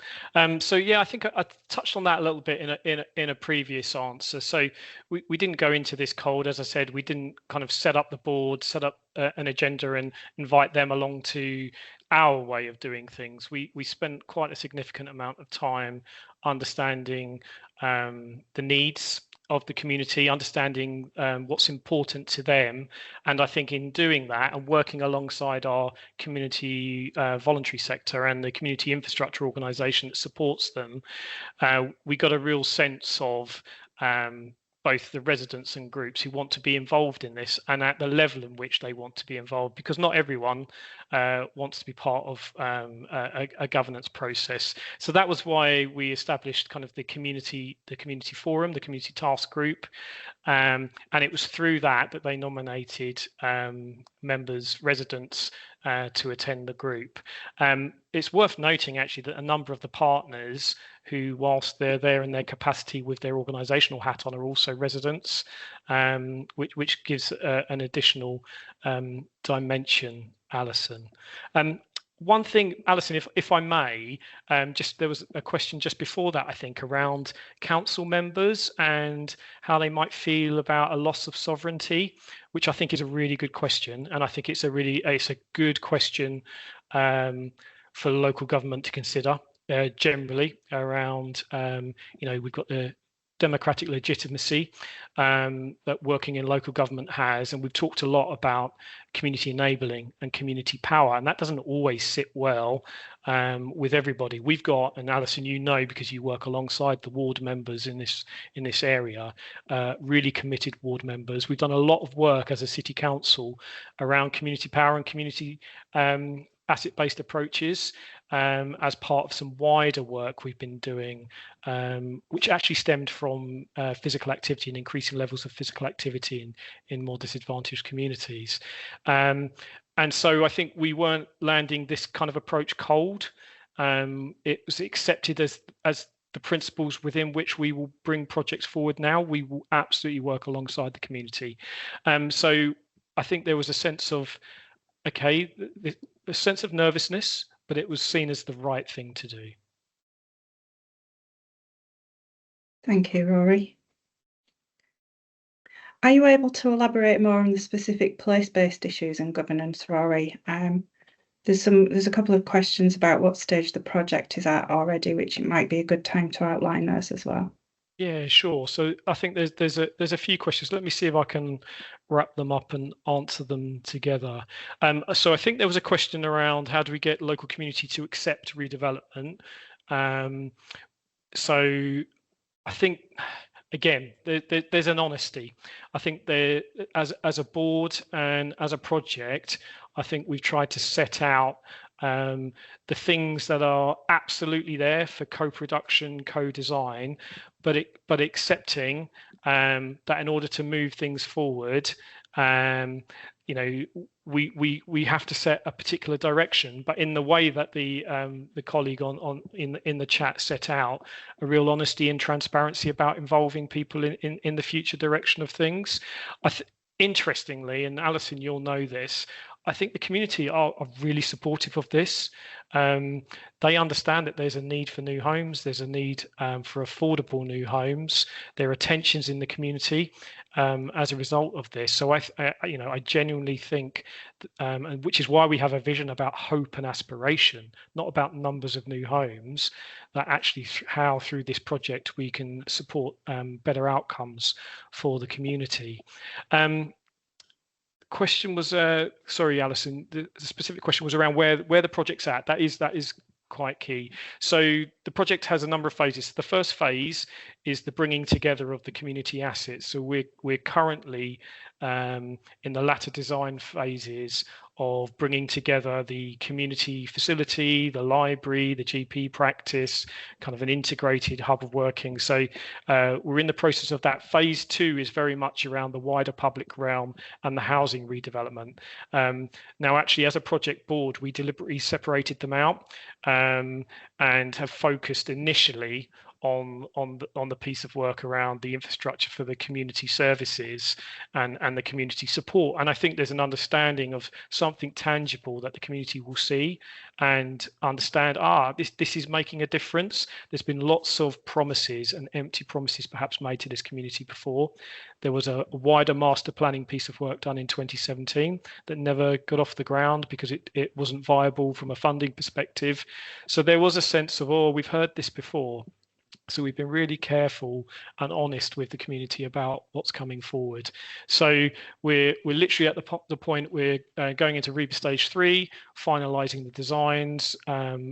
So yeah, I think I touched on that a little bit in a previous answer. So we didn't go into this cold. As I said, we didn't kind of set up the board, set up an agenda and invite them along to our way of doing things. We spent quite a significant amount of time understanding the needs of the community, understanding what's important to them. And I think in doing that and working alongside our community voluntary sector and the community infrastructure organisation that supports them, we got a real sense of both the residents and groups who want to be involved in this and at the level in which they want to be involved, because not everyone wants to be part of a governance process. So that was why we established kind of the community forum, the community task group, and it was through that they nominated members, residents, to attend the group. It's worth noting actually that a number of the partners who, whilst they're there in their capacity with their organisational hat on, are also residents, which gives an additional dimension, Alison. one thing, Alison, if I may, just there was a question just before that, I think, around council members and how they might feel about a loss of sovereignty, which I think is a really good question, and I think it's a good question for local government to consider generally around. We've got the democratic legitimacy that working in local government has, and we've talked a lot about community enabling and community power, and that doesn't always sit well with everybody. We've got, and Alison, you know, because you work alongside the ward members in this area, really committed ward members. We've done a lot of work as a city council around community power and community asset-based approaches as part of some wider work we've been doing, which actually stemmed from physical activity and increasing levels of physical activity in more disadvantaged communities. And so I think we weren't landing this kind of approach cold. It was accepted as the principles within which we will bring projects forward now. We will absolutely work alongside the community. So I think there was a sense of, okay, a sense of nervousness, but it was seen as the right thing to do. Thank you, Rory. Are you able to elaborate more on the specific place-based issues and governance, Rory? There's a couple of questions about what stage the project is at already, which it might be a good time to outline those as well. Yeah, sure. So I think there's a few questions. Let me see if I can wrap them up and answer them together. So I think there was a question around how do we get local community to accept redevelopment. So I think, again, there's an honesty. I think as a board and as a project, I think we've tried to set out the things that are absolutely there for co-production, co-design, but accepting that in order to move things forward, we have to set a particular direction, but in the way that the colleague in the chat set out, a real honesty and transparency about involving people in the future direction of things. Interestingly, and Alison, you'll know this, I think the community are really supportive of this. They understand that there's a need for new homes. There's a need for affordable new homes. There are tensions in the community as a result of this. So I genuinely think, and which is why we have a vision about hope and aspiration, not about numbers of new homes, that actually how through this project we can support better outcomes for the community. Question was sorry, Alison, the specific question was around where the project's at. That is quite key. So the project has a number of phases. The first phase is the bringing together of the community assets. So we're currently in the latter design phases of bringing together the community facility, the library, the GP practice, kind of an integrated hub of working. So we're in the process of that. Phase 2 is very much around the wider public realm and the housing redevelopment. Now, actually, as a project board, we deliberately separated them out and have focused initially on the piece of work around the infrastructure for the community services and the community support. And I think there's an understanding of something tangible that the community will see and understand, this is making a difference. There's been lots of promises and empty promises perhaps made to this community before. There was a wider master planning piece of work done in 2017 that never got off the ground because it wasn't viable from a funding perspective. So there was a sense of, we've heard this before. So we've been really careful and honest with the community about what's coming forward. So we're literally at the point we're going into REBA stage 3, finalising the designs,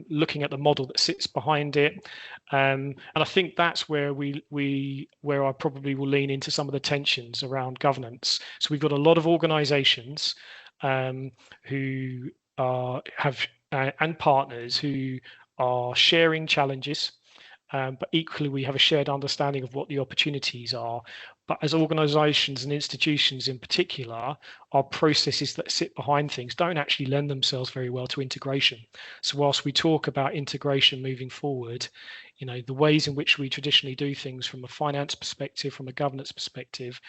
looking at the model that sits behind it, and I think that's where where I probably will lean into some of the tensions around governance. So we've got a lot of organisations who have and partners who are sharing challenges. But equally, we have a shared understanding of what the opportunities are. But as organisations and institutions in particular, our processes that sit behind things don't actually lend themselves very well to integration. So whilst we talk about integration moving forward, the ways in which we traditionally do things from a finance perspective, from a governance perspective,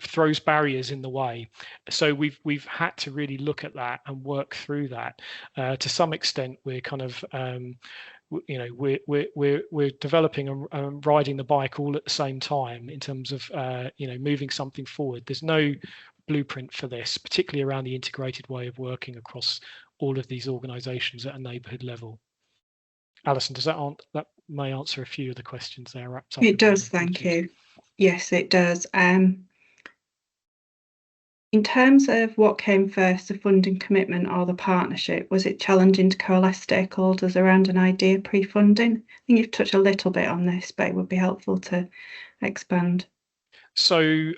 throws barriers in the way. So we've had to really look at that and work through that. To some extent, we're kind of we're developing and riding the bike all at the same time in terms of moving something forward. There's no blueprint for this, particularly around the integrated way of working across all of these organisations at a neighbourhood level. Alison, does that may answer a few of the questions there wrapped up? It does, thank you. Yes, it does. In terms of what came first, the funding commitment or the partnership, was it challenging to coalesce stakeholders around an idea pre-funding? I think you've touched a little bit on this, but it would be helpful to expand. So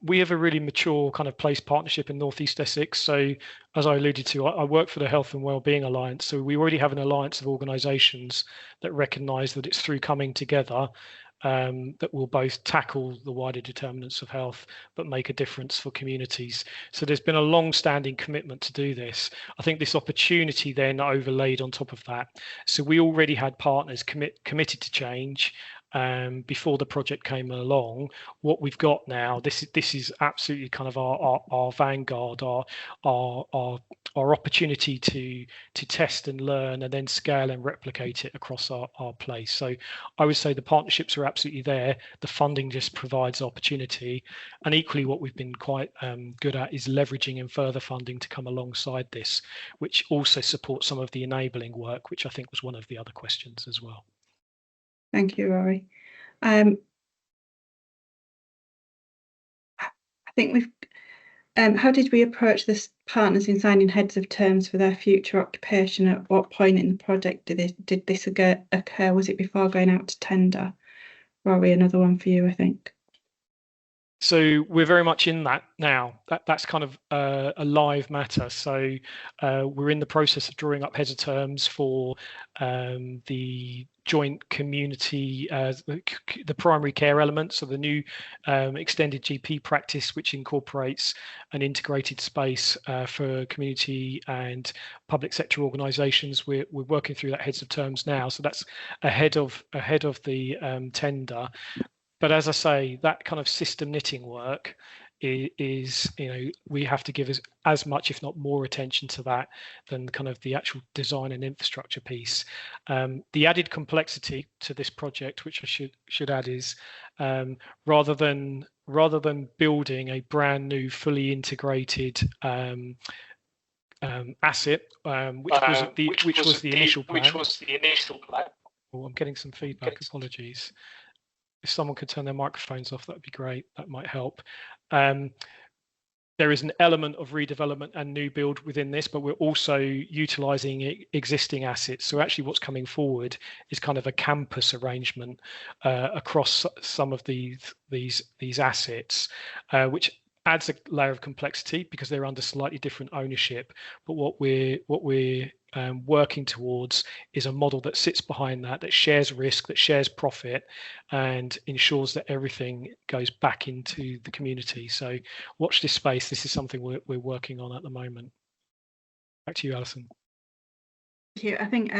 we have a really mature kind of place partnership in North East Essex. So as I alluded to, I work for the Health and Wellbeing Alliance. So we already have an alliance of organisations that recognise that it's through coming together that will both tackle the wider determinants of health, but make a difference for communities. So there's been a long-standing commitment to do this. I think this opportunity then overlaid on top of that. So we already had partners committed to change before the project came along. What we've got now, this is absolutely kind of our vanguard, our opportunity to test and learn and then scale and replicate it across our place. So I would say the partnerships are absolutely there. The funding just provides opportunity, and equally what we've been quite good at is leveraging and further funding to come alongside this, which also supports some of the enabling work, which I think was one of the other questions as well. Thank you, Rory. I think we've. How did we approach the partners in signing heads of terms for their future occupation? At what point in the project did this occur? Was it before going out to tender? Rory, another one for you, I think. So we're very much in that now. That's kind of a live matter. So we're in the process of drawing up heads of terms for the joint community, the primary care elements of the new extended GP practice, which incorporates an integrated space for community and public sector organisations. We're working through that heads of terms now. So that's ahead of the tender. But as I say, that kind of system knitting work is we have to give as much, if not more, attention to that than kind of the actual design and infrastructure piece. The added complexity to this project, which I should add, is rather than building a brand new, fully integrated asset, which was the initial plan. Oh, I'm getting some feedback. Apologies. If someone could turn their microphones off, that would be great. That might help. There is an element of redevelopment and new build within this, but we're also utilising existing assets. So actually what's coming forward is kind of a campus arrangement across some of these assets, which adds a layer of complexity because they're under slightly different ownership. But what we're working towards is a model that sits behind that shares risk, that shares profit, and ensures that everything goes back into the community. So watch this space. This is something we're working on at the moment. Back to you, Alison. Thank you. I think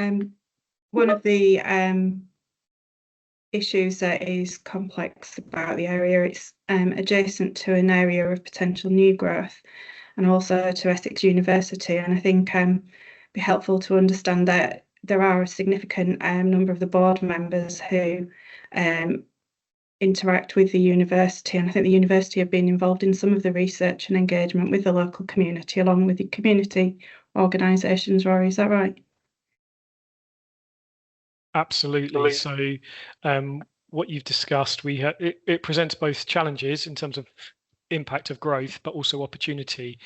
one of the issues that is complex about the area, it's adjacent to an area of potential new growth and also to Essex University, and I think be helpful to understand that there are a significant number of the board members who interact with the university, and I think the university have been involved in some of the research and engagement with the local community along with the community organisations. Rory, is that right? Absolutely. So what you've discussed, it presents both challenges in terms of impact of growth, but also opportunity,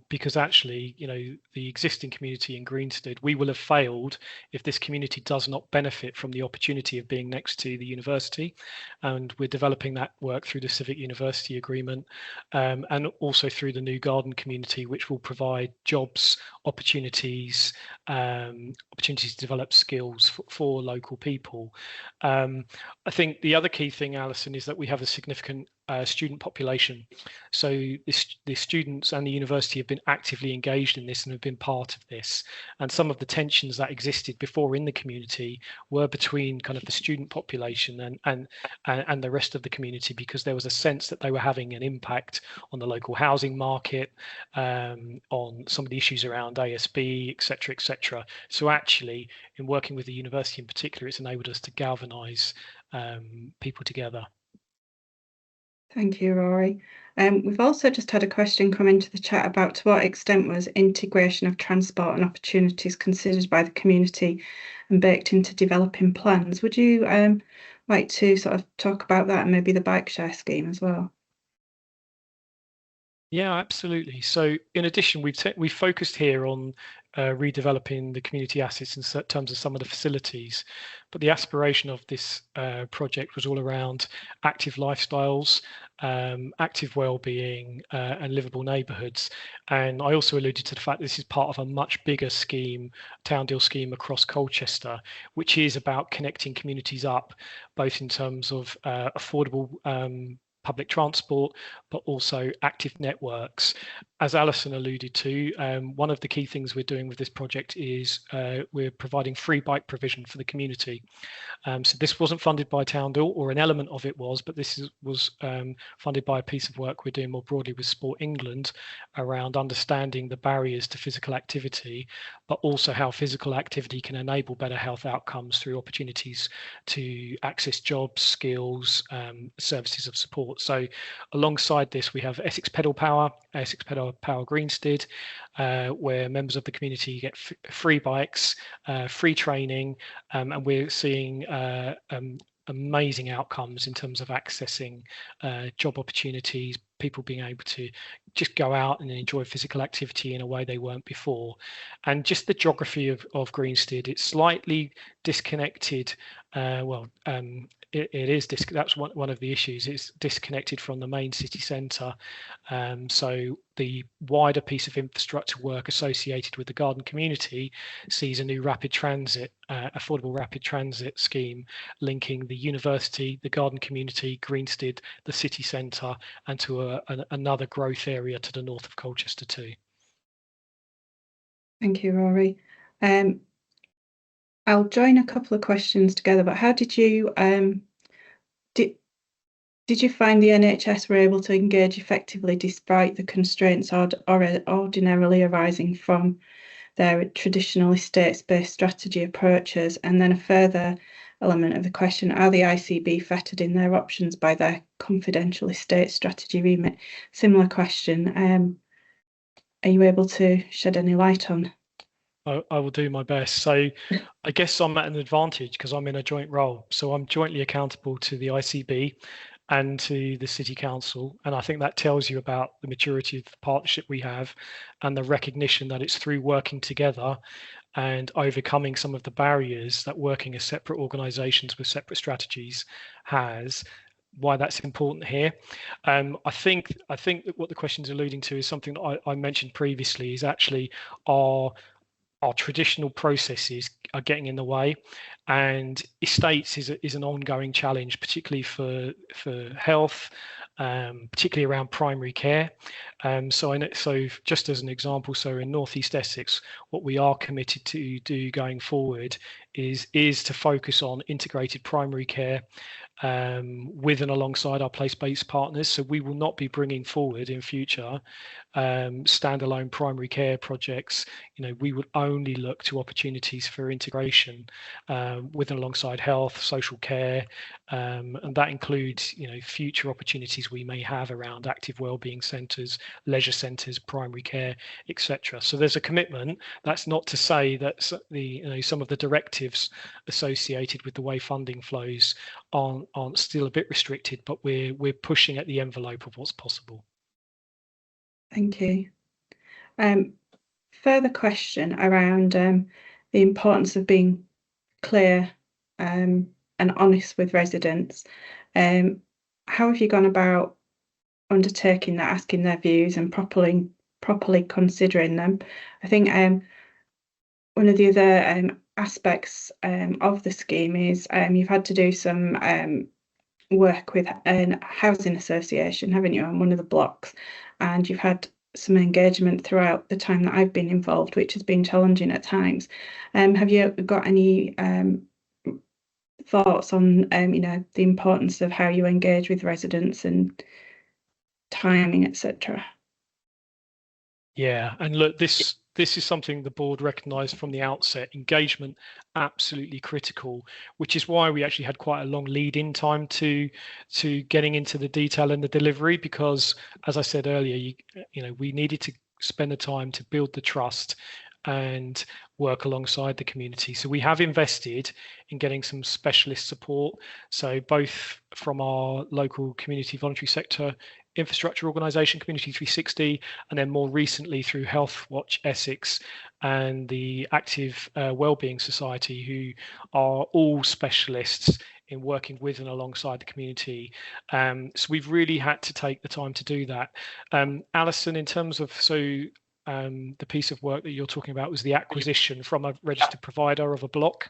because actually, the existing community in Greenstead, we will have failed if this community does not benefit from the opportunity of being next to the university. And we're developing that work through the Civic University Agreement, and also through the new garden community, which will provide jobs, opportunities to develop skills for local people. I think the other key thing, Alison, is that we have a significant student population. So the students and the university have been actively engaged in this and have been part of this. And some of the tensions that existed before in the community were between kind of the student population and the rest of the community, because there was a sense that they were having an impact on the local housing market, on some of the issues around ASB, etc., etc. So actually, in working with the university in particular, it's enabled us to galvanise people together. Thank you, Rory. We've also just had a question come into the chat about to what extent was integration of transport and opportunities considered by the community and baked into developing plans. Would you like to sort of talk about that and maybe the bike share scheme as well? Yeah, absolutely. So in addition, we've focused here on redeveloping the community assets in terms of some of the facilities, but the aspiration of this project was all around active lifestyles, active well-being, and livable neighbourhoods. And I also alluded to the fact that this is part of a much bigger scheme, town deal scheme across Colchester, which is about connecting communities up, both in terms of affordable public transport, but also active networks. As Alison alluded to, one of the key things we're doing with this project is we're providing free bike provision for the community. So this wasn't funded by Town Deal, or an element of it was, but this was funded by a piece of work we're doing more broadly with Sport England around understanding the barriers to physical activity, but also how physical activity can enable better health outcomes through opportunities to access jobs, skills, services of support. So alongside this, we have Essex Pedal Power Greenstead, where members of the community get free bikes, free training, and we're seeing amazing outcomes in terms of accessing job opportunities, people being able to just go out and enjoy physical activity in a way they weren't before. And just the geography of Greenstead, it's slightly disconnected. That's one of the issues. It's disconnected from the main city centre. So the wider piece of infrastructure work associated with the garden community sees a new rapid transit, affordable rapid transit scheme linking the university, the garden community, Greenstead, the city centre, and to another growth area to the north of Colchester too. Thank you, Rory. I'll join a couple of questions together, but how did you did you find the NHS were able to engage effectively despite the constraints ordinarily arising from their traditional estates-based strategy approaches? And then a further element of the question, are the ICB fettered in their options by their confidential estate strategy remit? Similar question. Are you able to shed any light on? I will do my best. So I guess I'm at an advantage because I'm in a joint role. So I'm jointly accountable to the ICB and to the City Council. And I think that tells you about the maturity of the partnership we have and the recognition that it's through working together and overcoming some of the barriers that working as separate organisations with separate strategies has, why that's important here. I think that what the question's alluding to is something that I mentioned previously, is actually our traditional processes are getting in the way, and estates is an ongoing challenge, particularly for health, particularly around primary care. So just as an example, so in North East Essex, what we are committed to do going forward is to focus on integrated primary care with and alongside our place-based partners. So we will not be bringing forward in future standalone primary care projects. We would only look to opportunities for integration with and alongside health, social care, and that includes future opportunities we may have around active wellbeing centres, leisure centres, primary care, etc. So there's a commitment. That's not to say that some of the directives associated with the way funding flows aren't still a bit restricted, but we're pushing at the envelope of what's possible. Thank you. Further question around the importance of being clear and honest with residents. How have you gone about undertaking that, asking their views and properly considering them? I think one of the other aspects of the scheme is you've had to do some work with a housing association, haven't you, on one of the blocks, and you've had some engagement throughout the time that I've been involved, which has been challenging at times. Have you got any thoughts on the importance of how you engage with residents and timing, etc.? Yeah, and look, this is something the board recognised from the outset. Engagement, absolutely critical, which is why we actually had quite a long lead-in time to getting into the detail and the delivery, because, as I said earlier, we needed to spend the time to build the trust and work alongside the community. So we have invested in getting some specialist support, so both from our local community voluntary sector infrastructure organisation, Community 360, and then more recently through Health Watch Essex and the Active Wellbeing Society, who are all specialists in working with and alongside the community. So we've really had to take the time to do that. Alison, in terms of the piece of work that you're talking about was the acquisition from a registered provider of a block.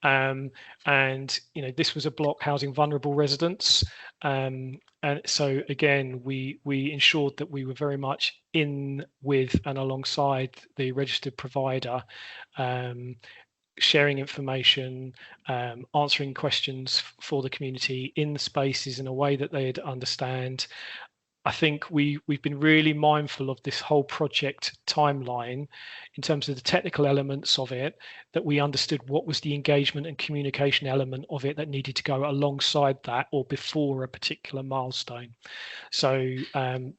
And this was a block housing vulnerable residents. And so again, we ensured that we were very much in with and alongside the registered provider, sharing information, answering questions for the community in the spaces in a way that they'd understand. I think we've been really mindful of this whole project timeline in terms of the technical elements of it, that we understood what was the engagement and communication element of it that needed to go alongside that or before a particular milestone. So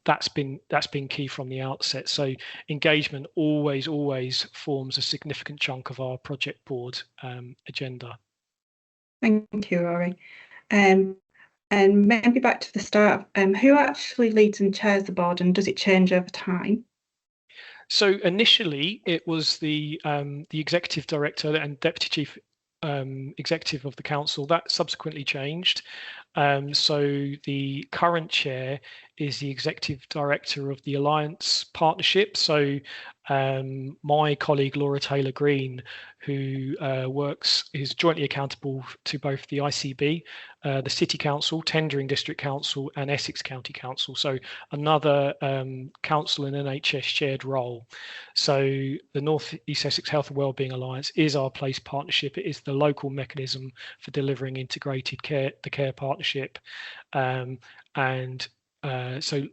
that's been key from the outset. So engagement always forms a significant chunk of our project board agenda. Thank you, Rory. And maybe back to the start, who actually leads and chairs the board, and does it change over time? So initially, it was the executive director and deputy chief executive of the council. That subsequently changed. So the current chair is the executive director of the Alliance Partnership. So my colleague Laura Taylor Green, who is jointly accountable to both the ICB, the City Council, Tendering District Council, and Essex County Council. So another council and NHS shared role. So the North East Essex Health and Wellbeing Alliance is our place partnership. It is the local mechanism for delivering integrated care, the care partnership, so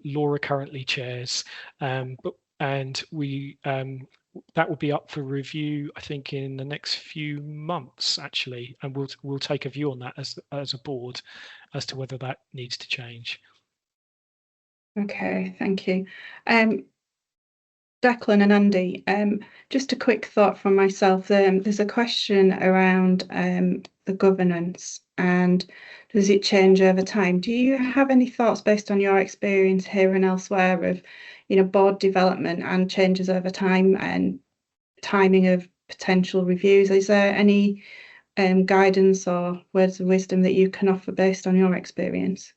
Laura currently chairs, and we that will be up for review, I think, in the next few months, actually, and we'll take a view on that as a board as to whether that needs to change. Okay, thank you. Declan and Andy, just a quick thought from myself. There's a question around the governance and does it change over time? Do you have any thoughts based on your experience here and elsewhere of, board development and changes over time and timing of potential reviews? Is there any guidance or words of wisdom that you can offer based on your experience?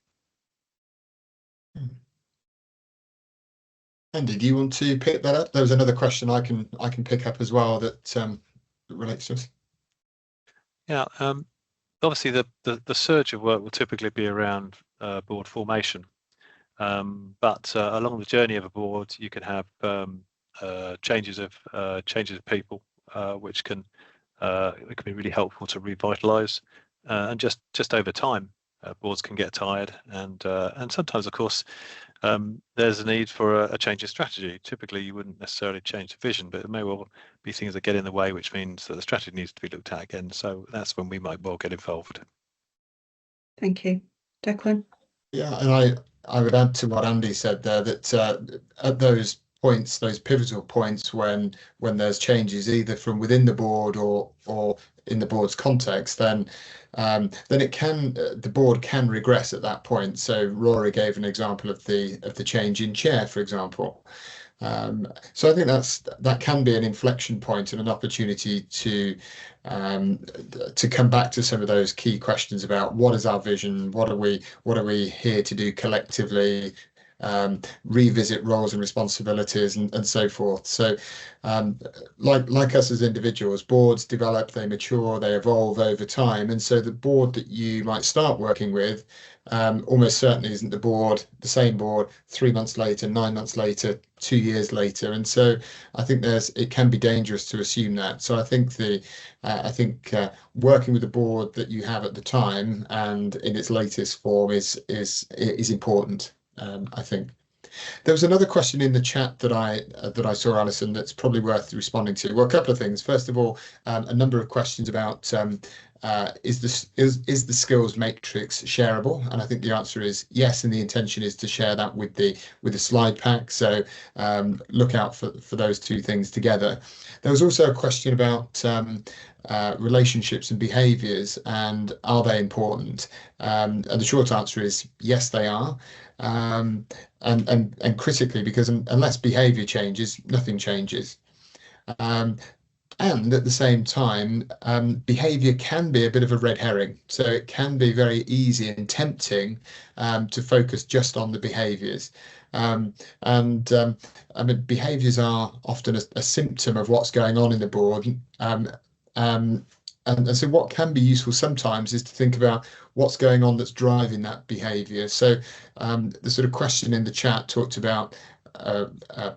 Andy, do you want to pick that up? There was another question I can pick up as well that relates to us. Yeah, obviously the surge of work will typically be around board formation, but along the journey of a board, you can have changes of people, which can be really helpful to revitalise, and just over time, boards can get tired, and sometimes, of course, there's a need for a change of strategy. Typically, you wouldn't necessarily change the vision, but it may well be things that get in the way, which means that the strategy needs to be looked at again. So that's when we might well get involved. Thank you. Declan? Yeah, and I would add to what Andy said there, that at those points, those pivotal points when there's changes either from within the board or in the board's context, then the board can regress at that point. So Rory gave an example of the change in chair, for example. So I think that can be an inflection point and an opportunity to come back to some of those key questions about what is our vision, what are we here to do collectively, revisit roles and responsibilities and so forth. So like us as individuals, boards develop, they mature, they evolve over time. And so the board that you might start working with almost certainly isn't the same board 3 months later, 9 months later, 2 years later. And so I think it can be dangerous to assume that. So I think working with the board that you have at the time and in its latest form is important. I think. There was another question in the chat that I saw, Alison, that's probably worth responding to. Well, a couple of things. First of all, a number of questions about is the skills matrix shareable? And I think the answer is yes, and the intention is to share that with the slide pack. So look out for those two things together. There was also a question about relationships and behaviours, and are they important? And the short answer is yes, they are. And critically, because unless behaviour changes, nothing changes. And at the same time, behaviour can be a bit of a red herring. So it can be very easy and tempting to focus just on the behaviours. I mean, behaviours are often a symptom of what's going on in the board. And so what can be useful sometimes is to think about what's going on that's driving that behaviour. So the sort of question in the chat talked about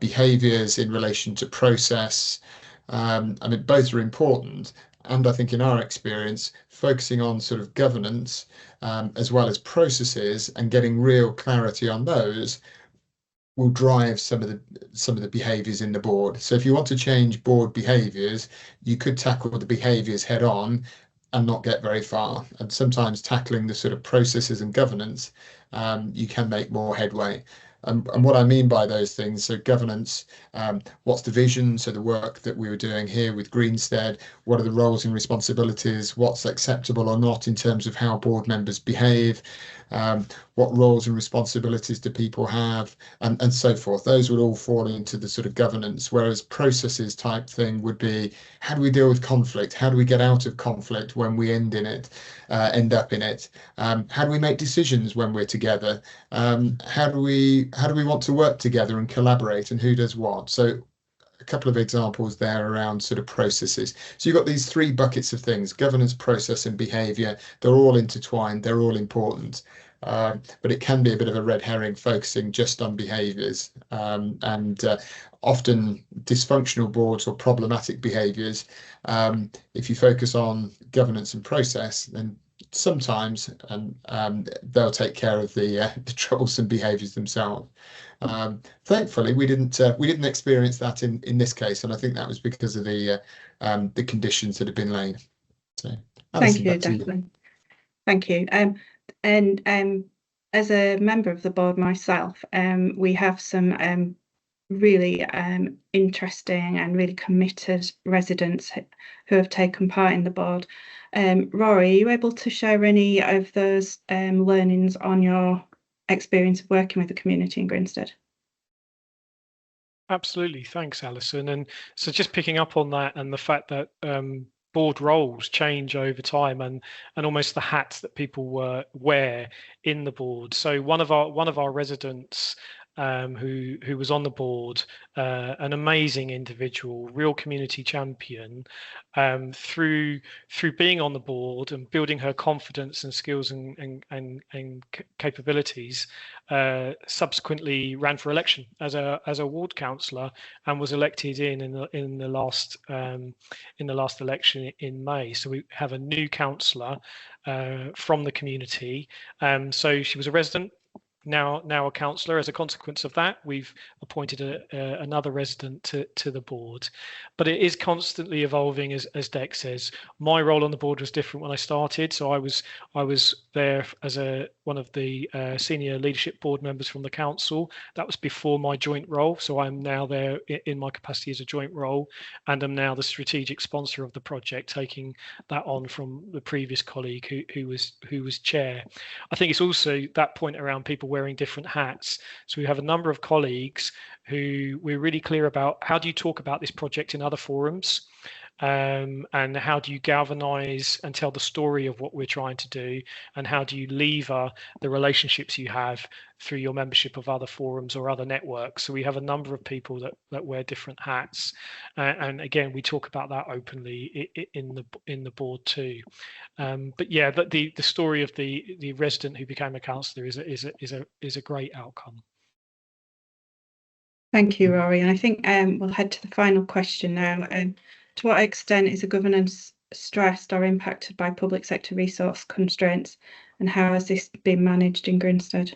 behaviours in relation to process. I mean, both are important. And I think in our experience, focusing on sort of governance as well as processes and getting real clarity on those will drive some of the behaviours in the board. So if you want to change board behaviours, you could tackle the behaviours head on and not get very far. And sometimes tackling the sort of processes and governance, you can make more headway. And what I mean by those things, so governance, what's the vision? So the work that we were doing here with Greenstead, what are the roles and responsibilities? What's acceptable or not in terms of how board members behave? What roles and responsibilities do people have? And so forth. Those would all fall into the sort of governance, whereas processes type thing would be, how do we deal with conflict? How do we get out of conflict when we end up in it? How do we make decisions when we're together? How do we want to work together and collaborate, and who does what? So a couple of examples there around sort of processes. So you've got these three buckets of things: governance, process, and behaviour. They're all intertwined. They're all important. But it can be a bit of a red herring focusing just on behaviours, and often dysfunctional boards or problematic behaviours. If you focus on governance and process, then sometimes they'll take care of the troublesome behaviours themselves. Thankfully, we didn't experience that in this case, and I think that was because of the conditions that have been laid. So, Alison, thank you, Declan. Thank you. And as a member of the board myself, we have some really interesting and really committed residents who have taken part in the board. Rory, are you able to share any of those learnings on your experience of working with the community in Greenstead? Absolutely, thanks, Alison. And so just picking up on that and the fact that board roles change over time and almost the hats that people wear in the board. So one of our residents who was on the board, an amazing individual, real community champion, through being on the board and building her confidence and skills and capabilities, subsequently ran for election as a ward councillor and was elected in the last election in May. So we have a new councillor from the community. So she was a resident, now a councillor. As a consequence of that, we've appointed another resident to the board, but it is constantly evolving, as Dec says. My role on the board was different when I started, so I was there as one of the senior leadership board members from the council. That was before my joint role, so I'm now there in my capacity as a joint role, and I'm now the strategic sponsor of the project, taking that on from the previous colleague who was chair. I think it's also that point around people wearing different hats. So we have a number of colleagues who we're really clear about, how do you talk about this project in other forums? and how do you galvanize and tell the story of what we're trying to do, and how do you lever the relationships you have through your membership of other forums or other networks. So we have a number of people that wear different hats, and again we talk about that openly in the board too. But yeah, the story of the resident who became a councillor is a great outcome. Thank you, Rory. And I think we'll head to the final question now. To what extent is the governance stressed or impacted by public sector resource constraints, and how has this been managed in Greenstead?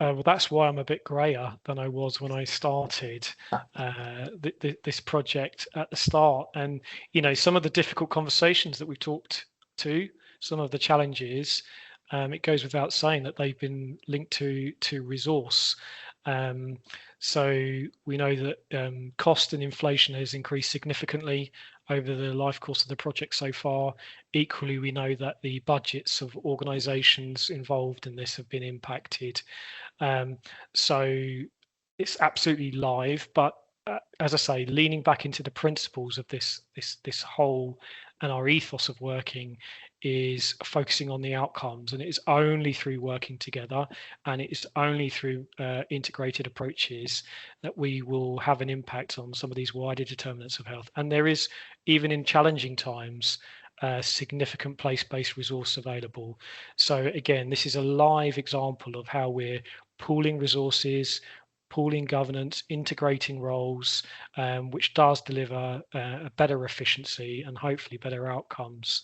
Well, that's why I'm a bit grayer than I was when I started this project at the start. And, you know, some of the difficult conversations that we've talked to, some of the challenges, it goes without saying that they've been linked to resource. So we know that cost and inflation has increased significantly over the life course of the project so far. Equally, we know that the budgets of organisations involved in this have been impacted. So it's absolutely live, but as I say, leaning back into the principles of this whole and our ethos of working is focusing on the outcomes, and it is only through working together, and it is only through integrated approaches that we will have an impact on some of these wider determinants of health. And there is, even in challenging times, significant place-based resource available. So again, this is a live example of how we're pooling resources, pooling governance, integrating roles, which does deliver a better efficiency and hopefully better outcomes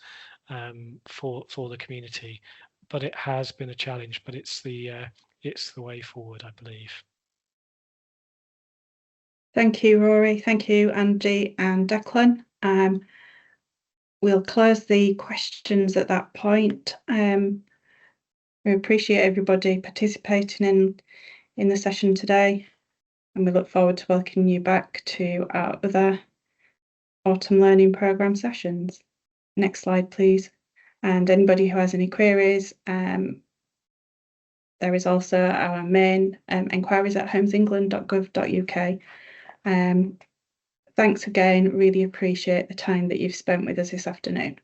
for the community. But it has been a challenge, but it's the way forward, I believe. Thank you, Rory. Thank you, Andy and Declan. We'll close the questions at that point. We appreciate everybody participating in the session today, and we look forward to welcoming you back to our other autumn learning programme sessions. Next slide, please. And anybody who has any queries, there is also our main enquiries at homesengland.gov.uk. Thanks again, really appreciate the time that you've spent with us this afternoon.